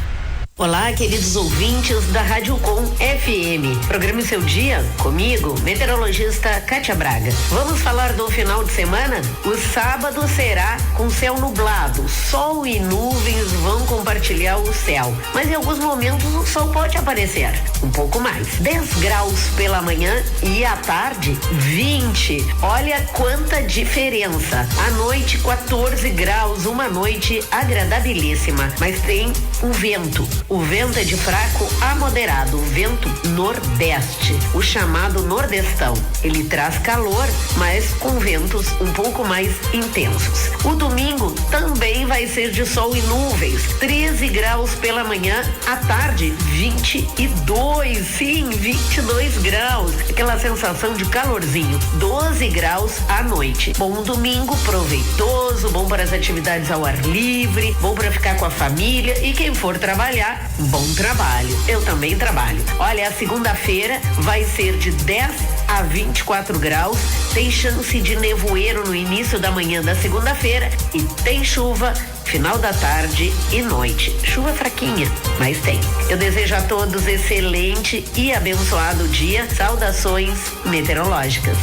[SPEAKER 10] Olá, queridos ouvintes da Rádio Com FM. Programe seu dia comigo, meteorologista Kátia Braga. Vamos falar do final de semana? O sábado será com céu nublado. Sol e nuvens vão compartilhar o céu. Mas em alguns momentos o sol pode aparecer. Um pouco mais. 10 graus pela manhã e à tarde 20. Olha quanta diferença. À noite 14 graus, uma noite agradabilíssima. Mas tem o vento. O vento é de fraco a moderado, vento nordeste, o chamado nordestão. Ele traz calor, mas com ventos um pouco mais intensos. O domingo também vai ser de sol e nuvens, 13 graus pela manhã, à tarde 22, sim, 22 graus, aquela sensação de calorzinho, 12 graus à noite. Bom domingo proveitoso, bom para as atividades ao ar livre, bom para ficar com a família e quem for trabalhar, bom trabalho. Eu também trabalho. Olha, a segunda-feira vai ser de 10 a 24 graus, tem chance de nevoeiro no início da manhã da segunda-feira e tem chuva final da tarde e noite. Chuva fraquinha, mas tem. Eu desejo a todos excelente e abençoado dia. Saudações meteorológicas.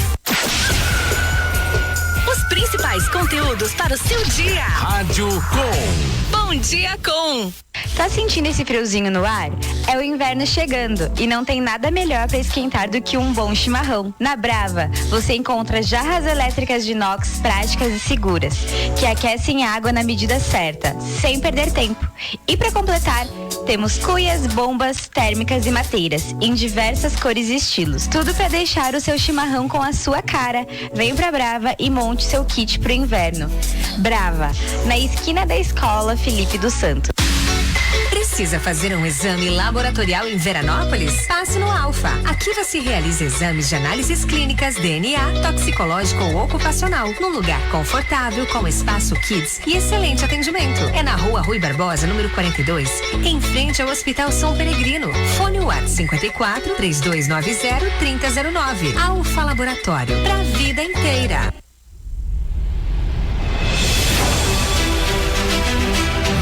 [SPEAKER 8] Os principais conteúdos para o seu dia.
[SPEAKER 6] Rádio Com.
[SPEAKER 8] Bom Dia Com.
[SPEAKER 5] Tá sentindo esse friozinho no ar? É o inverno chegando e não tem nada melhor para esquentar do que um bom chimarrão. Na Brava, você encontra jarras elétricas de inox práticas e seguras, que aquecem a água na medida certa, sem perder tempo. E para completar, temos cuias, bombas, térmicas e mateiras, em diversas cores e estilos. Tudo para deixar o seu chimarrão com a sua cara. Vem pra Brava e monte seu kit pro inverno. Brava, na esquina da escola Felipe dos Santos.
[SPEAKER 11] Precisa fazer um exame laboratorial em Veranópolis? Passe no Alfa. Aqui você realiza exames de análises clínicas, DNA, toxicológico ou ocupacional, num lugar confortável, com espaço kids e excelente atendimento. É na Rua Rui Barbosa, número 42, em frente ao Hospital São Peregrino. Fone WhatsApp 54 3290 3009. Alfa Laboratório, pra vida inteira.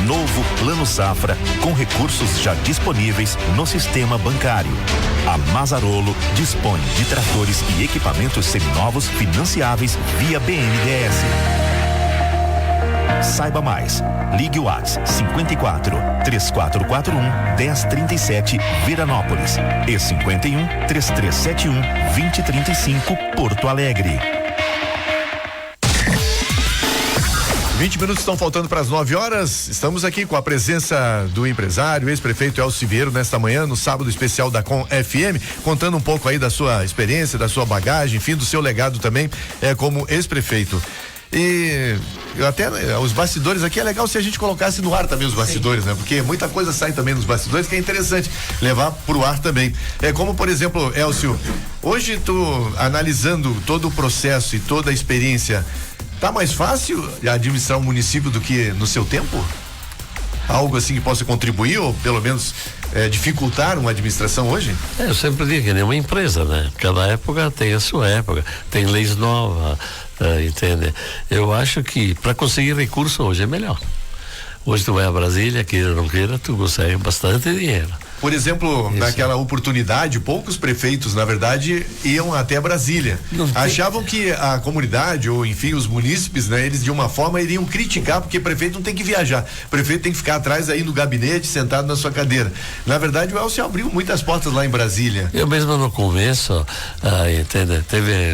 [SPEAKER 12] Novo Plano Safra, com recursos já disponíveis no sistema bancário. A Mazarolo dispõe de tratores e equipamentos seminovos financiáveis via BNDES. Saiba mais. Ligue o WhatsApp 54 3441 1037 Veranópolis e 51 3371 2035 Porto Alegre.
[SPEAKER 1] 20 minutos estão faltando para as 9 horas. Estamos aqui com a presença do empresário, ex-prefeito Elcio Vieiro, nesta manhã, no sábado especial da Com FM, contando um pouco aí da sua experiência, da sua bagagem, enfim, do seu legado também como ex-prefeito. E até os bastidores aqui é legal se a gente colocasse no ar também os bastidores, né? Porque muita coisa sai também nos bastidores que é interessante levar pro ar também. Como, por exemplo, Elcio, hoje tu analisando todo o processo e toda a experiência, tá mais fácil administrar um município do que no seu tempo? Algo assim que possa contribuir ou pelo menos dificultar uma administração hoje?
[SPEAKER 4] Eu sempre digo que nem uma empresa, né? Cada época tem a sua época, tem leis novas, entende? Eu acho que para conseguir recurso hoje é melhor. Hoje tu vai a Brasília, queira ou não queira, tu consegue bastante dinheiro.
[SPEAKER 1] Por exemplo, naquela oportunidade, poucos prefeitos, na verdade, iam até Brasília. Achavam que a comunidade, ou enfim, os munícipes, né, eles de uma forma iriam criticar, porque prefeito não tem que viajar. Prefeito tem que ficar atrás aí no gabinete, sentado na sua cadeira. Na verdade, o Elcio abriu muitas portas lá em Brasília.
[SPEAKER 4] Eu mesmo no começo, entende?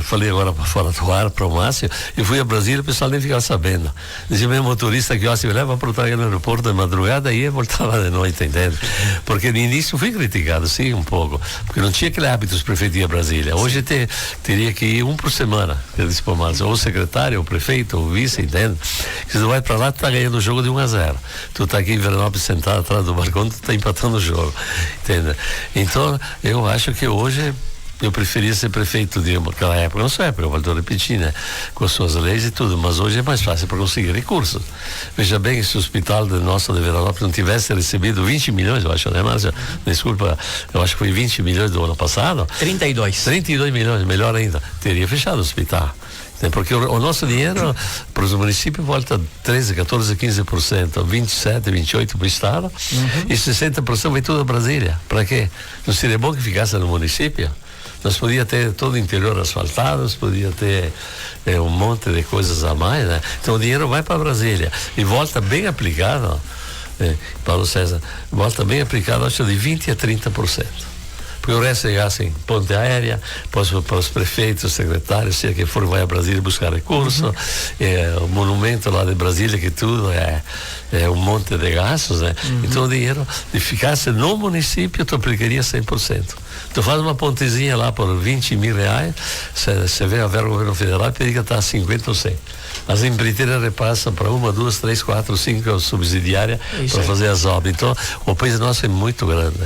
[SPEAKER 4] Falei agora para fora do ar, para o Márcio, eu fui a Brasília, o pessoal nem ficava sabendo. Dizia meu motorista que me leva para o aeroporto de madrugada e eu voltava de noite, entende? Porque no início fui criticado, sim, um pouco, porque não tinha aquele hábito dos prefeitos ir a Brasília. Hoje teria que ir um por semana, eu disse para o Márcio, ou o secretário, ou o prefeito, ou o vice, entende? Se tu vai para lá, tu tá ganhando o jogo de 1-0. Tu tá aqui em Veranópolis sentado atrás do balcão, tu tá empatando o jogo, entende? Então, eu acho que hoje eu preferia ser prefeito de aquela época, não só época, eu volto a repetir, né? Com as suas leis e tudo, mas hoje é mais fácil para conseguir recursos. Veja bem, se o hospital de Veranópolis não tivesse recebido 20 milhões, eu acho, né, Márcio? Desculpa, eu acho que foi 20 milhões do ano passado. 32 milhões, melhor ainda, teria fechado o hospital. Porque o nosso dinheiro para os municípios volta 13, 14, 15%, 27, 28% para o Estado, e 60% vai tudo a Brasília. Para quê? Não seria bom que ficasse no município? Nós podíamos ter todo o interior asfaltado, podia ter um monte de coisas a mais, né? Então o dinheiro vai para Brasília e volta bem aplicado, Paulo César, volta bem aplicado, acho de 20% a 30%. Porque o resto é gasto em ponte aérea, para os prefeitos, secretários, seja que for, vai a Brasília buscar recurso, o monumento lá de Brasília, que tudo é um monte de gastos, né? Então o dinheiro, se ficasse no município, tu aplicaria 100%. Tu faz uma pontezinha lá por 20 mil reais, você vê a ver o governo federal, pede que está a 50 ou 100. As empreiteiras repassam para 1, 2, 3, 4, 5 subsidiária para fazer as obras. Então, o país nosso é muito grande.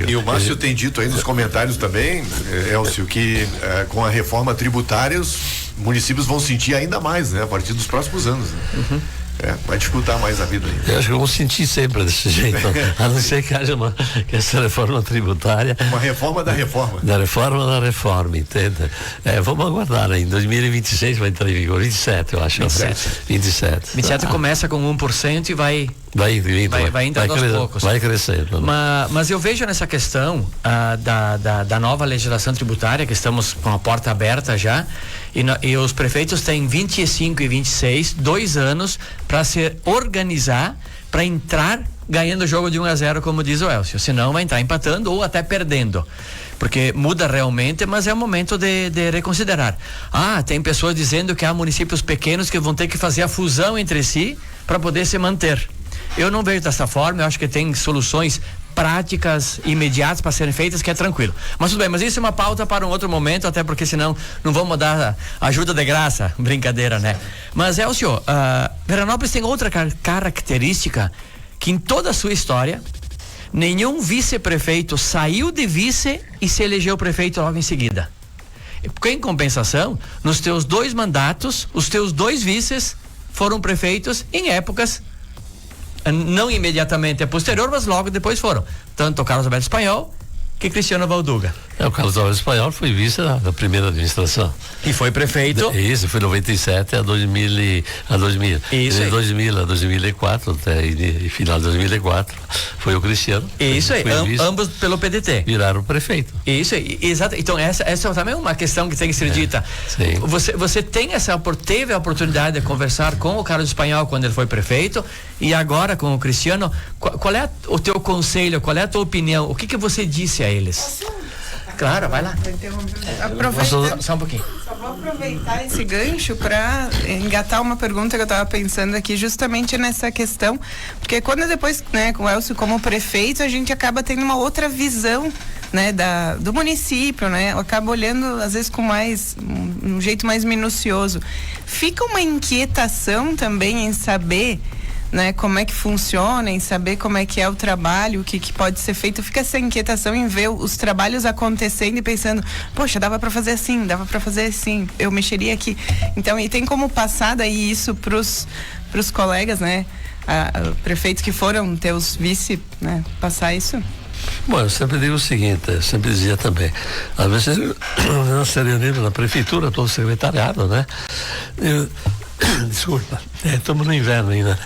[SPEAKER 1] E o Márcio tem dito aí nos comentários também, Elcio, que com a reforma tributária os municípios vão sentir ainda mais, né? A partir dos próximos anos, né? Vai dificultar mais a vida aí.
[SPEAKER 4] Eu acho que vamos sentir sempre desse jeito, a não ser que haja que essa reforma tributária.
[SPEAKER 1] Uma reforma da reforma.
[SPEAKER 4] Da reforma, entende? Vamos aguardar, em 2026 vai entrar em vigor, 27, eu acho. 27
[SPEAKER 3] começa com 1% e vai entrando aos poucos.
[SPEAKER 4] Vai crescendo.
[SPEAKER 3] Mas eu vejo nessa questão da nova legislação tributária, que estamos com a porta aberta já, e os prefeitos têm 25 e 26, 2 anos para se organizar, para entrar ganhando o jogo de 1-0, como diz o Elcio. Senão vai entrar empatando ou até perdendo. Porque muda realmente, mas é o momento de reconsiderar. Tem pessoas dizendo que há municípios pequenos que vão ter que fazer a fusão entre si para poder se manter. Eu não vejo dessa forma, eu acho que tem soluções práticas, imediatas para serem feitas, que é tranquilo. Mas tudo bem, mas isso é uma pauta para um outro momento, até porque senão não vamos dar ajuda de graça, brincadeira, né? Mas Elcio, Veranópolis tem outra característica, que em toda a sua história, nenhum vice-prefeito saiu de vice e se elegeu prefeito logo em seguida. Porque, em compensação, nos teus 2 mandatos, os teus 2 vices foram prefeitos em épocas não imediatamente posterior, mas logo depois foram. Tanto o Carlos Alberto Espanhol que Cristiano Valduga.
[SPEAKER 4] O Carlos Alberto Espanhol foi vice da primeira administração.
[SPEAKER 3] E foi prefeito.
[SPEAKER 4] Isso, foi 97 a 2000.
[SPEAKER 3] Isso
[SPEAKER 4] de
[SPEAKER 3] aí.
[SPEAKER 4] 2000 a 2004, até final de 2004, foi o Cristiano.
[SPEAKER 3] Isso aí, ambos pelo PDT.
[SPEAKER 4] Viraram prefeito.
[SPEAKER 3] Isso aí, exato. Então essa também é uma questão que tem que ser dita.
[SPEAKER 4] Sim.
[SPEAKER 3] Você teve a oportunidade de conversar com o Carlos Espanhol quando ele foi prefeito, e agora com o Cristiano. Qual é o teu conselho, qual é a tua opinião? O que você disse a eles? Claro, vai lá. Só um pouquinho.
[SPEAKER 13] Só vou aproveitar esse gancho para engatar uma pergunta que eu estava pensando aqui, justamente nessa questão, porque quando depois, né, com o Elcio como prefeito, a gente acaba tendo uma outra visão, né, do município, né? Eu acabo olhando às vezes com um jeito mais minucioso. Fica uma inquietação também em saber, né, como é que funciona, em saber como é que é o trabalho, o que pode ser feito. Fica essa inquietação em ver os trabalhos acontecendo e pensando, poxa, dava para fazer assim, eu mexeria aqui. Então, e tem como passar daí isso pros colegas, né, prefeitos que foram teus vice, né, passar isso?
[SPEAKER 4] Bom, eu sempre digo o seguinte, eu sempre dizia também, às vezes nós se reunimos na prefeitura, todo o secretariado, né? Desculpa, estamos no inverno ainda.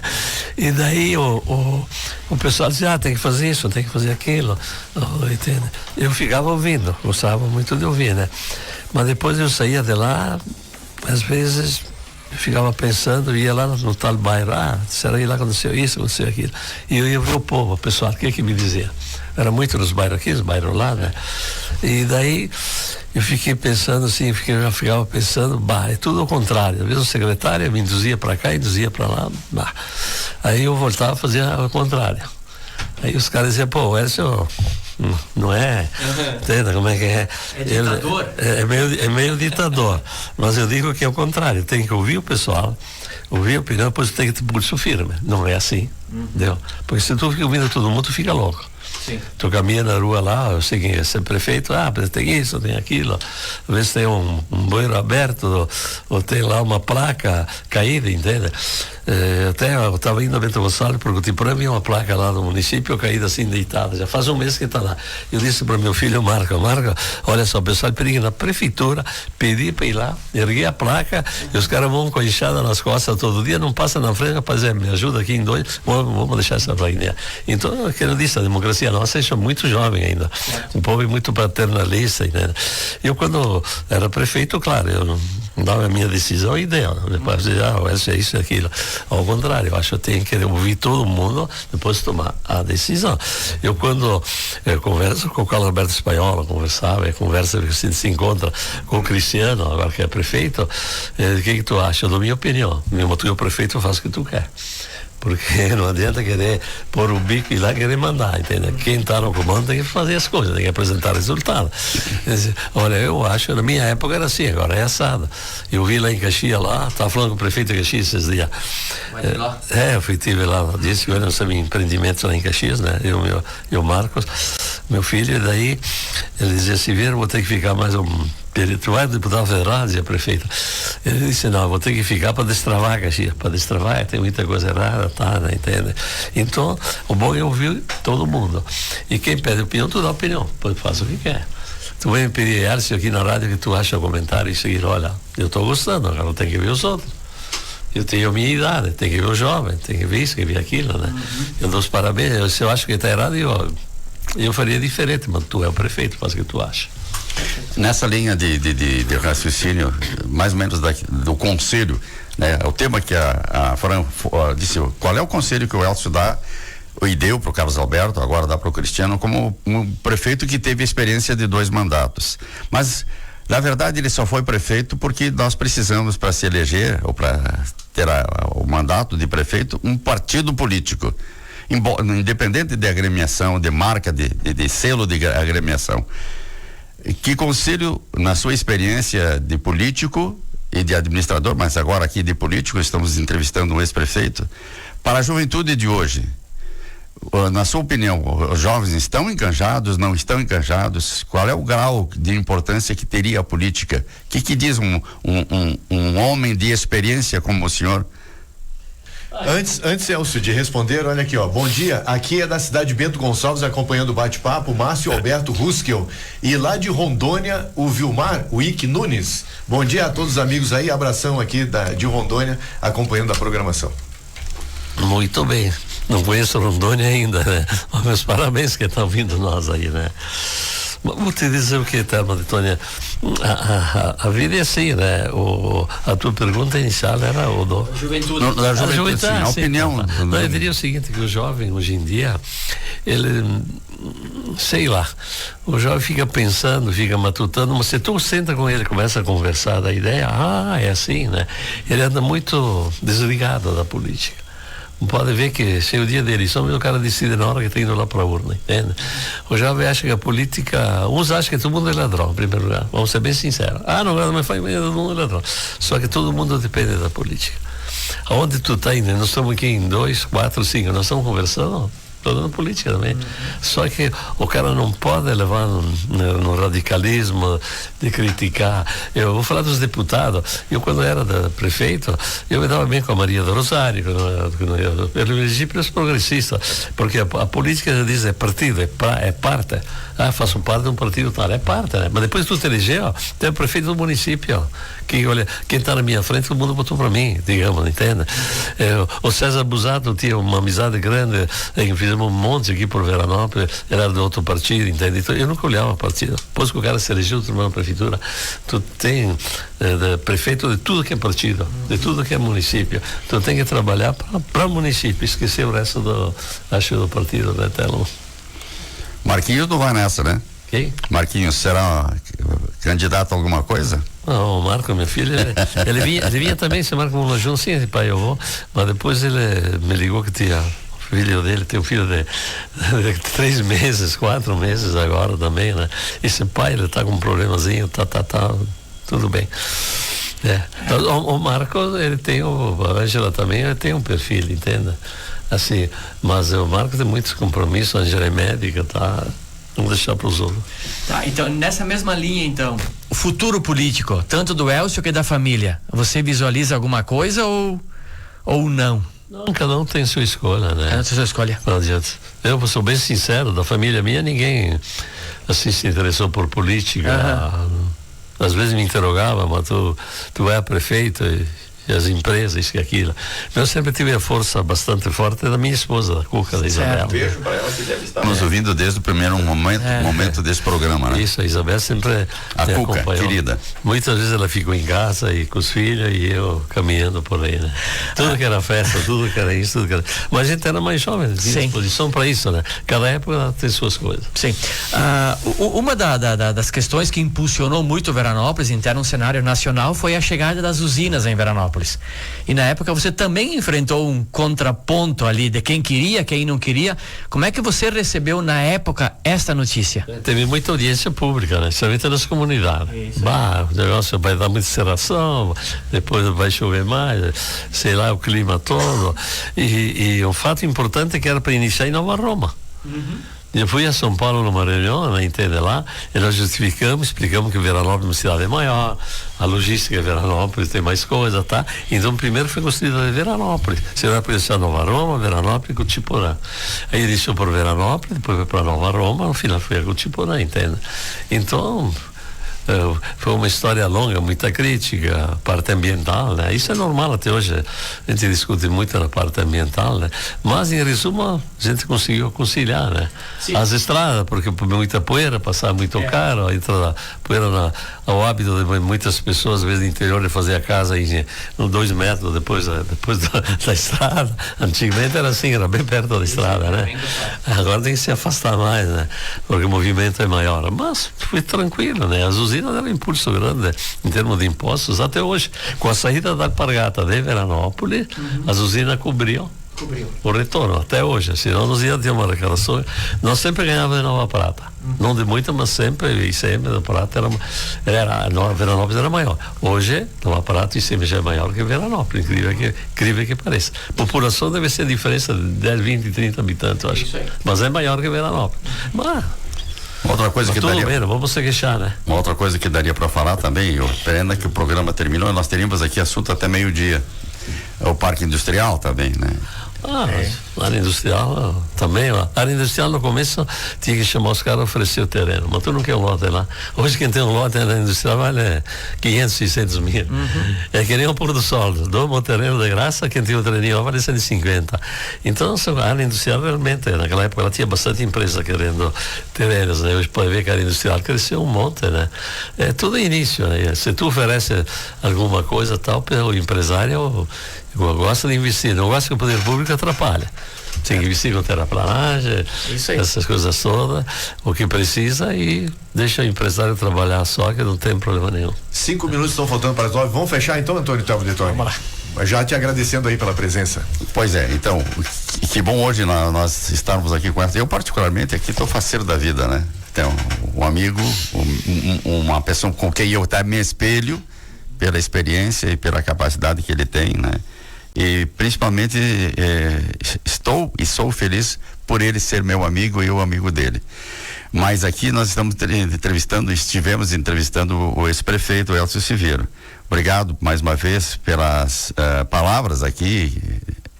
[SPEAKER 4] E daí o pessoal dizia, tem que fazer isso, tem que fazer aquilo. Entende? Eu ficava ouvindo, gostava muito de ouvir, né? Mas depois eu saía de lá, às vezes eu ficava pensando, ia lá no tal bairro, será que lá aconteceu isso, aconteceu aquilo. E eu ia ver o povo, o pessoal, o que me dizia? Era muito nos bairros aqui, os bairros lá, né? E daí eu fiquei pensando assim, eu ficava pensando, é tudo ao contrário. Às vezes o secretário me induzia para cá, induzia para lá, Aí eu voltava a fazer ao contrário. Aí os caras diziam, pô, o Elcio não é, entenda como é que é?
[SPEAKER 3] É ditador.
[SPEAKER 4] É meio ditador. Mas eu digo que é o contrário, tem que ouvir o pessoal, ouvir a opinião, depois tem que ter pulso firme. Não é assim, entendeu? Porque se tu fica ouvindo todo mundo, tu fica louco.
[SPEAKER 3] Sim.
[SPEAKER 4] Tu caminha na rua lá, eu sei quem é ser prefeito, tem isso, tem aquilo, às vezes tem um bueiro aberto, ou tem lá uma placa caída, entende? Até eu estava indo a Bento Gonçalves, porque para mim uma placa lá no município caída assim, deitada, já faz um mês que está lá. Eu disse para meu filho, Marco, olha só, o pessoal pediu na prefeitura, pedi para ir lá, erguei a placa, e os caras vão com a enxada nas costas todo dia, não passa na frente, rapaz, me ajuda aqui em dois, vamos deixar essa plaquinha. Então, que eu disse, a democracia nossa é muito jovem ainda, um povo muito paternalista, né? Eu quando era prefeito, claro, eu não dava a minha decisão e deu, depois dizia, essa é isso e aquilo. Ao contrário, eu acho que eu tenho que ouvir todo mundo, depois tomar a decisão. Eu quando converso com o Carlos Alberto Espanhola, conversa que se encontra com o Cristiano, agora que é prefeito, o que tu acha? Eu dou minha opinião. Mesmo tu é o prefeito, eu faço o que tu quer. Porque não adianta querer pôr o bico e ir lá querer mandar, entende? Quem está no comando tem que fazer as coisas, tem que apresentar resultado. Olha, eu acho, na minha época era assim, agora é assado. Eu vi lá em Caxias, estava falando com o prefeito de Caxias esses dias. Eu estive lá, disse que eu não empreendimentos lá em Caxias, né? Eu e o Marcos, meu filho, e daí ele dizia assim, vou ter que ficar mais tu vai deputado federal, dizia prefeito. Ele disse, não, vou ter que ficar para destravar Caxias. Para destravar, tem muita coisa errada, né, entende? Então, o bom é ouvir todo mundo. E quem pede opinião, tu dá opinião, depois faz o que quer. Tu vem me pedir, Elcio, aqui na rádio, que tu acha o comentário e seguir, olha, eu estou gostando, agora tem que ver os outros. Eu tenho a minha idade, tem que ver o jovem, tem que ver isso, tem que ver aquilo, né? Eu dou os parabéns, se eu acho que está errado, eu faria diferente, mas tu é o prefeito, faz o que tu acha.
[SPEAKER 2] Nessa linha de raciocínio, mais ou menos do conselho, né? O tema que a Fran disse, qual é o conselho que o Elcio dá e deu para o Carlos Alberto, agora dá para o Cristiano, como um prefeito que teve experiência de 2 mandatos. Mas, na verdade, ele só foi prefeito porque nós precisamos, para se eleger, ou para ter o mandato de prefeito, um partido político. Independente de agremiação, de marca, de selo de agremiação. Que conselho, na sua experiência de político e de administrador, mas agora aqui de político, estamos entrevistando um ex-prefeito, para a juventude de hoje, na sua opinião, os jovens estão enganjados, não estão enganjados? Qual é o grau de importância que teria a política? O que diz um homem de experiência como o senhor?
[SPEAKER 1] Antes, Elcio, de responder, olha aqui, bom dia, aqui é da cidade de Bento Gonçalves, acompanhando o bate-papo, Márcio Alberto Ruskel, e lá de Rondônia, o Vilmar, o Ike Nunes. Bom dia a todos os amigos aí, abração aqui de Rondônia, acompanhando a programação.
[SPEAKER 4] Muito bem, não conheço Rondônia ainda, né? Mas meus parabéns que estão vindo nós aí, né? Vou te dizer o que, tá, Tônia? A vida é assim, né? A tua pergunta inicial era o do...
[SPEAKER 3] Juventude.
[SPEAKER 4] A juventude,
[SPEAKER 2] sim, a opinião.
[SPEAKER 4] Eu diria o seguinte, que o jovem, hoje em dia, ele sei lá, o jovem fica pensando, fica matutando, mas se tu senta com ele, começa a conversar da ideia, é assim, né? Ele anda muito desligado da política. Pode ver que se o dia da eleição o cara decide na hora que está indo lá para a urna, entende? O jovem acha que a política, uns acham que todo mundo é ladrão, em primeiro lugar, vamos ser bem sinceros. Não, mas todo mundo é ladrão. Só que todo mundo depende da política. Aonde tu está indo? Nós estamos aqui em 2, 4, 5, nós estamos conversando, estou dando política também. Só que o cara não pode levar no radicalismo de criticar. Eu vou falar dos deputados. Eu, quando era prefeito, eu me dava bem com a Maria do Rosário, eu elegi pelos progressistas, porque a política diz é partido, é parte. Faço parte de um partido tal, é parte, né? Mas depois tu te elegeu, tu é prefeito do município. Que, olha, quem está na minha frente, todo mundo votou para mim, digamos, entende? O César Busato tinha uma amizade grande, fizemos um monte aqui por Veranópolis, era de outro partido, entende? Então, eu nunca olhava o partido. Depois que o cara se elegeu, tu na prefeitura, tu tem prefeito de tudo que é partido, de tudo que é município. Tu tem que trabalhar para o município, esquecer o resto do partido, né, Telo?
[SPEAKER 2] Marquinhos não vai nessa, né?
[SPEAKER 4] Quem?
[SPEAKER 2] Marquinhos, será candidato a alguma coisa?
[SPEAKER 4] Não, o Marco, meu filho, ele vinha também, se Marco Monojão, sim, pai, eu vou, mas depois ele me ligou que tinha filho dele, tem um filho de 3 meses, 4 meses agora também, né? Esse pai, ele tá com um problemazinho, tudo bem. O Marco, ele tem a Ângela também, ele tem um perfil, entende? Assim, mas o Marco tem muitos compromissos, a Ângela é médica, tá? Vamos deixar para os outros.
[SPEAKER 3] Tá, então, nessa mesma linha, então, o futuro político, tanto do Elcio que da família, você visualiza alguma coisa ou não?
[SPEAKER 4] Não, cada um tem sua escolha, né?
[SPEAKER 3] Cada um tem sua escolha.
[SPEAKER 4] Não adianta. Eu sou bem sincero, da família minha, ninguém assim se interessou por política. Às vezes me interrogava, mas tu é prefeito e as empresas, isso e aquilo. Eu sempre tive a força bastante forte da minha esposa, da Cuca, da Isabel.
[SPEAKER 2] Beijo para ela que deve estar nos ouvindo desde o primeiro momento desse programa, né?
[SPEAKER 4] Isso, a Isabel sempre
[SPEAKER 2] a Cuca,
[SPEAKER 4] acompanhou.
[SPEAKER 2] Querida.
[SPEAKER 4] Muitas vezes ela ficou em casa e com os filhos e eu caminhando por aí, né? Tudo que era festa, tudo que era isso, tudo que era... Mas a gente era mais jovem, tinha disposição para isso, né? Cada época tem suas coisas.
[SPEAKER 3] Sim. Uma das questões que impulsionou muito Veranópolis, em ter um cenário nacional, foi a chegada das usinas em Veranópolis. E na época você também enfrentou um contraponto ali de quem queria, quem não queria. Como é que você recebeu na época esta notícia?
[SPEAKER 4] Teve muita audiência pública, né? Principalmente nas comunidades. O negócio vai dar muita serração, depois vai chover mais, sei lá, o clima todo. E um fato importante que era para iniciar em Nova Roma. Eu fui a São Paulo numa reunião, na entende lá, e nós justificamos, explicamos que Veranópolis é uma cidade maior, a logística de Veranópolis tem mais coisa, tá? Então, primeiro foi construída Veranópolis. Você vai deixar Nova Roma, Veranópolis e Cotiporã. Aí ele deixou por Veranópolis, depois foi para Nova Roma, no final foi a Cotiporã, entende? Então, foi uma história longa, muita crítica, parte ambiental, né? Isso é normal até hoje, a gente discute muito na parte ambiental, né? Mas em resumo, a gente conseguiu conciliar, né? Sim. As estradas, porque muita poeira, passava muito caro, entra poeira ao hábito de muitas pessoas, às vezes no interior, de fazer a casa em 2 metros depois da estrada. Antigamente era assim, era bem perto da estrada, né? Agora tem que se afastar mais, né? Porque o movimento é maior, mas foi tranquilo, né? As usinas deram um impulso grande em termos de impostos até hoje. Com a saída da alpargata de Veranópolis, as usinas cobriam o retorno até hoje, senão nós íamos ter uma arrecadação. Nós sempre ganhávamos de Nova Prata, não de muita, mas sempre, e sempre da Prata Veranópolis era maior. Hoje Nova Prata e sempre já é maior que Veranópolis, incrível que pareça. População deve ser a diferença de 10, 20, 30 habitantes, eu acho, mas é maior que Veranópolis. Mas
[SPEAKER 2] outra coisa que daria,
[SPEAKER 4] bem, vamos se queixar, né?
[SPEAKER 2] Uma outra coisa que daria para falar também, pena que o programa terminou, nós teríamos aqui assunto até meio-dia. É o Parque Industrial também, né?
[SPEAKER 4] A área industrial também, a área industrial no começo tinha que chamar os caras a oferecer o terreno, mas tu não quer um lote lá. Hoje quem tem um lote na área industrial vale 500, 600 mil. É que nem o pôr do sol, dou-me o terreno de graça, quem tem o terreninho vale 150. Então a área industrial realmente, naquela época ela tinha bastante empresa querendo terrenos, né? Hoje pode ver que a área industrial cresceu um monte, né? É tudo início, né? Se tu oferece alguma coisa tal, o empresário gosta de investir, não gosta que o poder público atrapalha. tem que vestir com terraplanagem, essas coisas todas, o que precisa, e deixa o empresário trabalhar só, que não tem problema nenhum.
[SPEAKER 1] 5 minutos estão faltando para as 9. Vamos fechar então, Antônio Telmo de Tony?
[SPEAKER 3] Vamos lá.
[SPEAKER 1] Já te agradecendo aí pela presença.
[SPEAKER 2] Pois é, então, que bom hoje nós estarmos aqui com essa. Eu particularmente aqui estou faceiro da vida, né? Então, um amigo, uma pessoa com quem eu até me espelho pela experiência e pela capacidade que ele tem, né? E principalmente estou e sou feliz por ele ser meu amigo e eu amigo dele. Mas aqui nós estivemos entrevistando o ex-prefeito Elcio Silveira. Obrigado mais uma vez pelas palavras aqui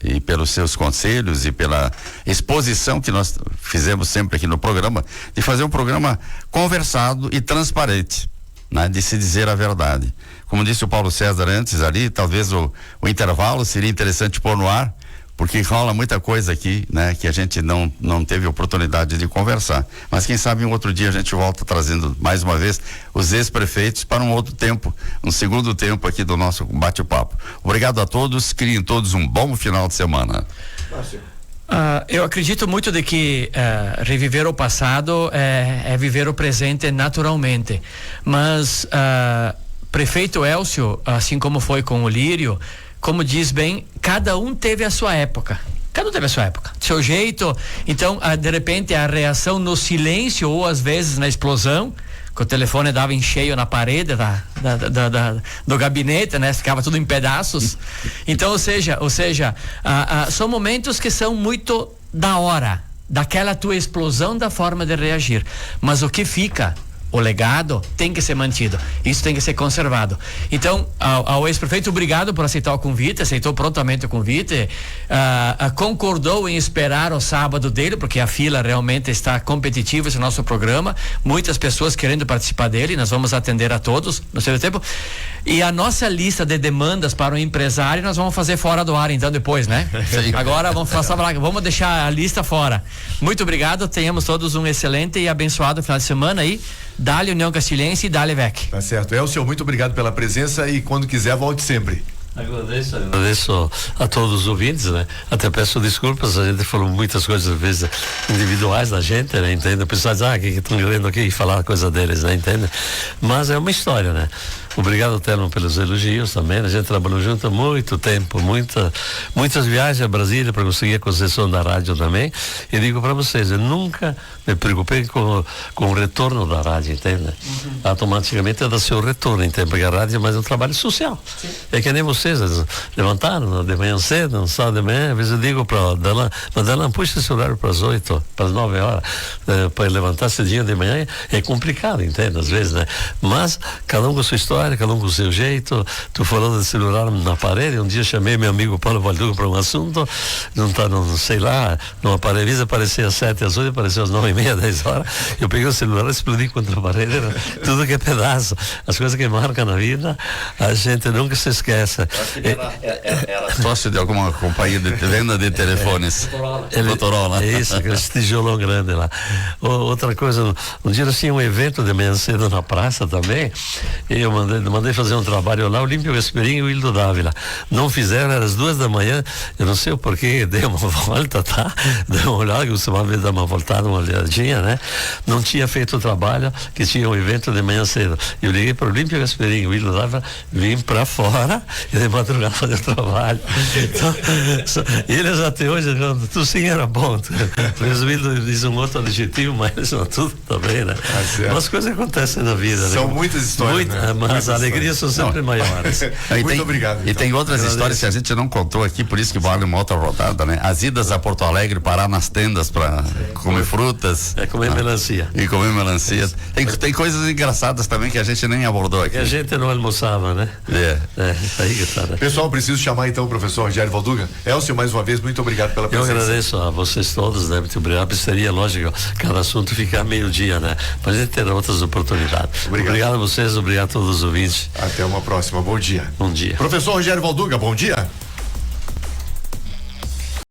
[SPEAKER 2] e pelos seus conselhos e pela exposição que nós fizemos sempre aqui no programa, de fazer um programa conversado e transparente, né? De se dizer a verdade. Como disse o Paulo César antes ali, talvez o intervalo seria interessante pôr no ar, porque rola muita coisa aqui, né? Que a gente não teve oportunidade de conversar. Mas quem sabe um outro dia a gente volta trazendo mais uma vez os ex-prefeitos para um outro tempo, um segundo tempo aqui do nosso bate-papo. Obrigado a todos, criem todos um bom final de semana.
[SPEAKER 3] Eu acredito muito de que reviver o passado é viver o presente naturalmente, mas prefeito Elcio, assim como foi com o Lírio, como diz bem, cada um teve a sua época. Cada um teve a sua época, seu jeito. Então, de repente, a reação no silêncio ou às vezes na explosão, que o telefone dava em cheio na parede do gabinete, né? Ficava tudo em pedaços. Então, ou seja, são momentos que são muito da hora, daquela tua explosão da forma de reagir. Mas o que fica, o legado, tem que ser mantido. Isso tem que ser conservado. Então, ao ex-prefeito, obrigado por aceitar o convite, aceitou prontamente o convite, concordou em esperar o sábado dele, porque a fila realmente está competitiva, esse nosso programa, muitas pessoas querendo participar dele, nós vamos atender a todos no seu tempo. E a nossa lista de demandas para o empresário, nós vamos fazer fora do ar, então, depois, né? Sim. Agora vamos deixar a lista fora. Muito obrigado, tenhamos todos um excelente e abençoado final de semana aí. Dale União Castilhense e Dale VEC.
[SPEAKER 1] Tá certo. Elcio, muito obrigado pela presença e quando quiser, volte sempre.
[SPEAKER 4] Agradeço a todos os ouvintes, né? Até peço desculpas, a gente falou muitas coisas, às vezes, individuais da gente, né? Entende? O pessoal diz, que estão querendo aqui falar a coisa deles, né? Entende? Mas é uma história, né? Obrigado, Telmo, pelos elogios também. A gente trabalhou junto há muito tempo, muitas viagens a Brasília para conseguir a concessão da rádio também. E digo para vocês, eu nunca me preocupei com o retorno da rádio, entende? Automaticamente dá seu retorno, entende? Porque a rádio é mais um trabalho social. Sim. É que nem vocês levantaram de manhã cedo, no sábado de manhã, às vezes eu digo para o Dalan, mas Dalan, puxa esse horário para as 8, para as 9 horas, para levantar cedinho de manhã, é complicado, entende? Às vezes, né? Mas cada um com a sua história, cada um com o seu jeito. Tu falando de celular na parede, um dia chamei meu amigo Paulo Valduga para um assunto, sei lá, numa parede, aparecia às 7, às 8, apareceu às 9h30, 10 horas, eu peguei o celular e explodi contra a parede, tudo que é pedaço, as coisas que marcam na vida, a gente nunca se esquece.
[SPEAKER 2] Era sócio de alguma companhia de venda de telefones. Motorola.
[SPEAKER 4] Isso, aquele tijolão grande lá. Outra coisa, um dia assim, um evento de manhã cedo na praça também, e eu mandei fazer um trabalho lá, Olímpio Vesperinho e o Hildo Dávila. Não fizeram, era às 2 da manhã, eu não sei o porquê, dei uma volta, tá? Dei uma olhada, costumava dar uma voltada, uma olhadinha, né? Não tinha feito o trabalho, que tinha um evento de manhã cedo. Eu liguei para o Olímpio Vesperinho e o Hildo Dávila, vim para fora e de madrugada fazer o trabalho. Então, eles até hoje, tu sim era bom. Resumindo, diz um outro adjetivo, mas tudo também, né? Mas coisas acontecem na vida.
[SPEAKER 1] São
[SPEAKER 4] né?
[SPEAKER 1] muitas histórias. Né?
[SPEAKER 4] Mas as alegrias são sempre maiores.
[SPEAKER 1] Muito obrigado.
[SPEAKER 2] Então. E tem outras histórias que a gente não contou aqui, por isso que vale uma outra rodada, né? As idas a Porto Alegre, parar nas tendas para comer frutas.
[SPEAKER 4] Comer melancia.
[SPEAKER 2] E comer melancia. Tem coisas engraçadas também que a gente nem abordou aqui.
[SPEAKER 4] Que a gente não almoçava, né? Aí que tá, né?
[SPEAKER 1] Pessoal, preciso chamar então o professor Rogério Valduga. Elcio, mais uma vez, muito obrigado pela presença.
[SPEAKER 4] Eu agradeço a vocês todos, né? Muito obrigado. Seria lógico cada assunto ficar meio-dia, né? Mas a gente ter outras oportunidades. Obrigado a vocês, obrigado a todos os ouvintes.
[SPEAKER 1] Até uma próxima, bom dia.
[SPEAKER 4] Bom dia.
[SPEAKER 1] Professor Rogério Valduga, bom dia.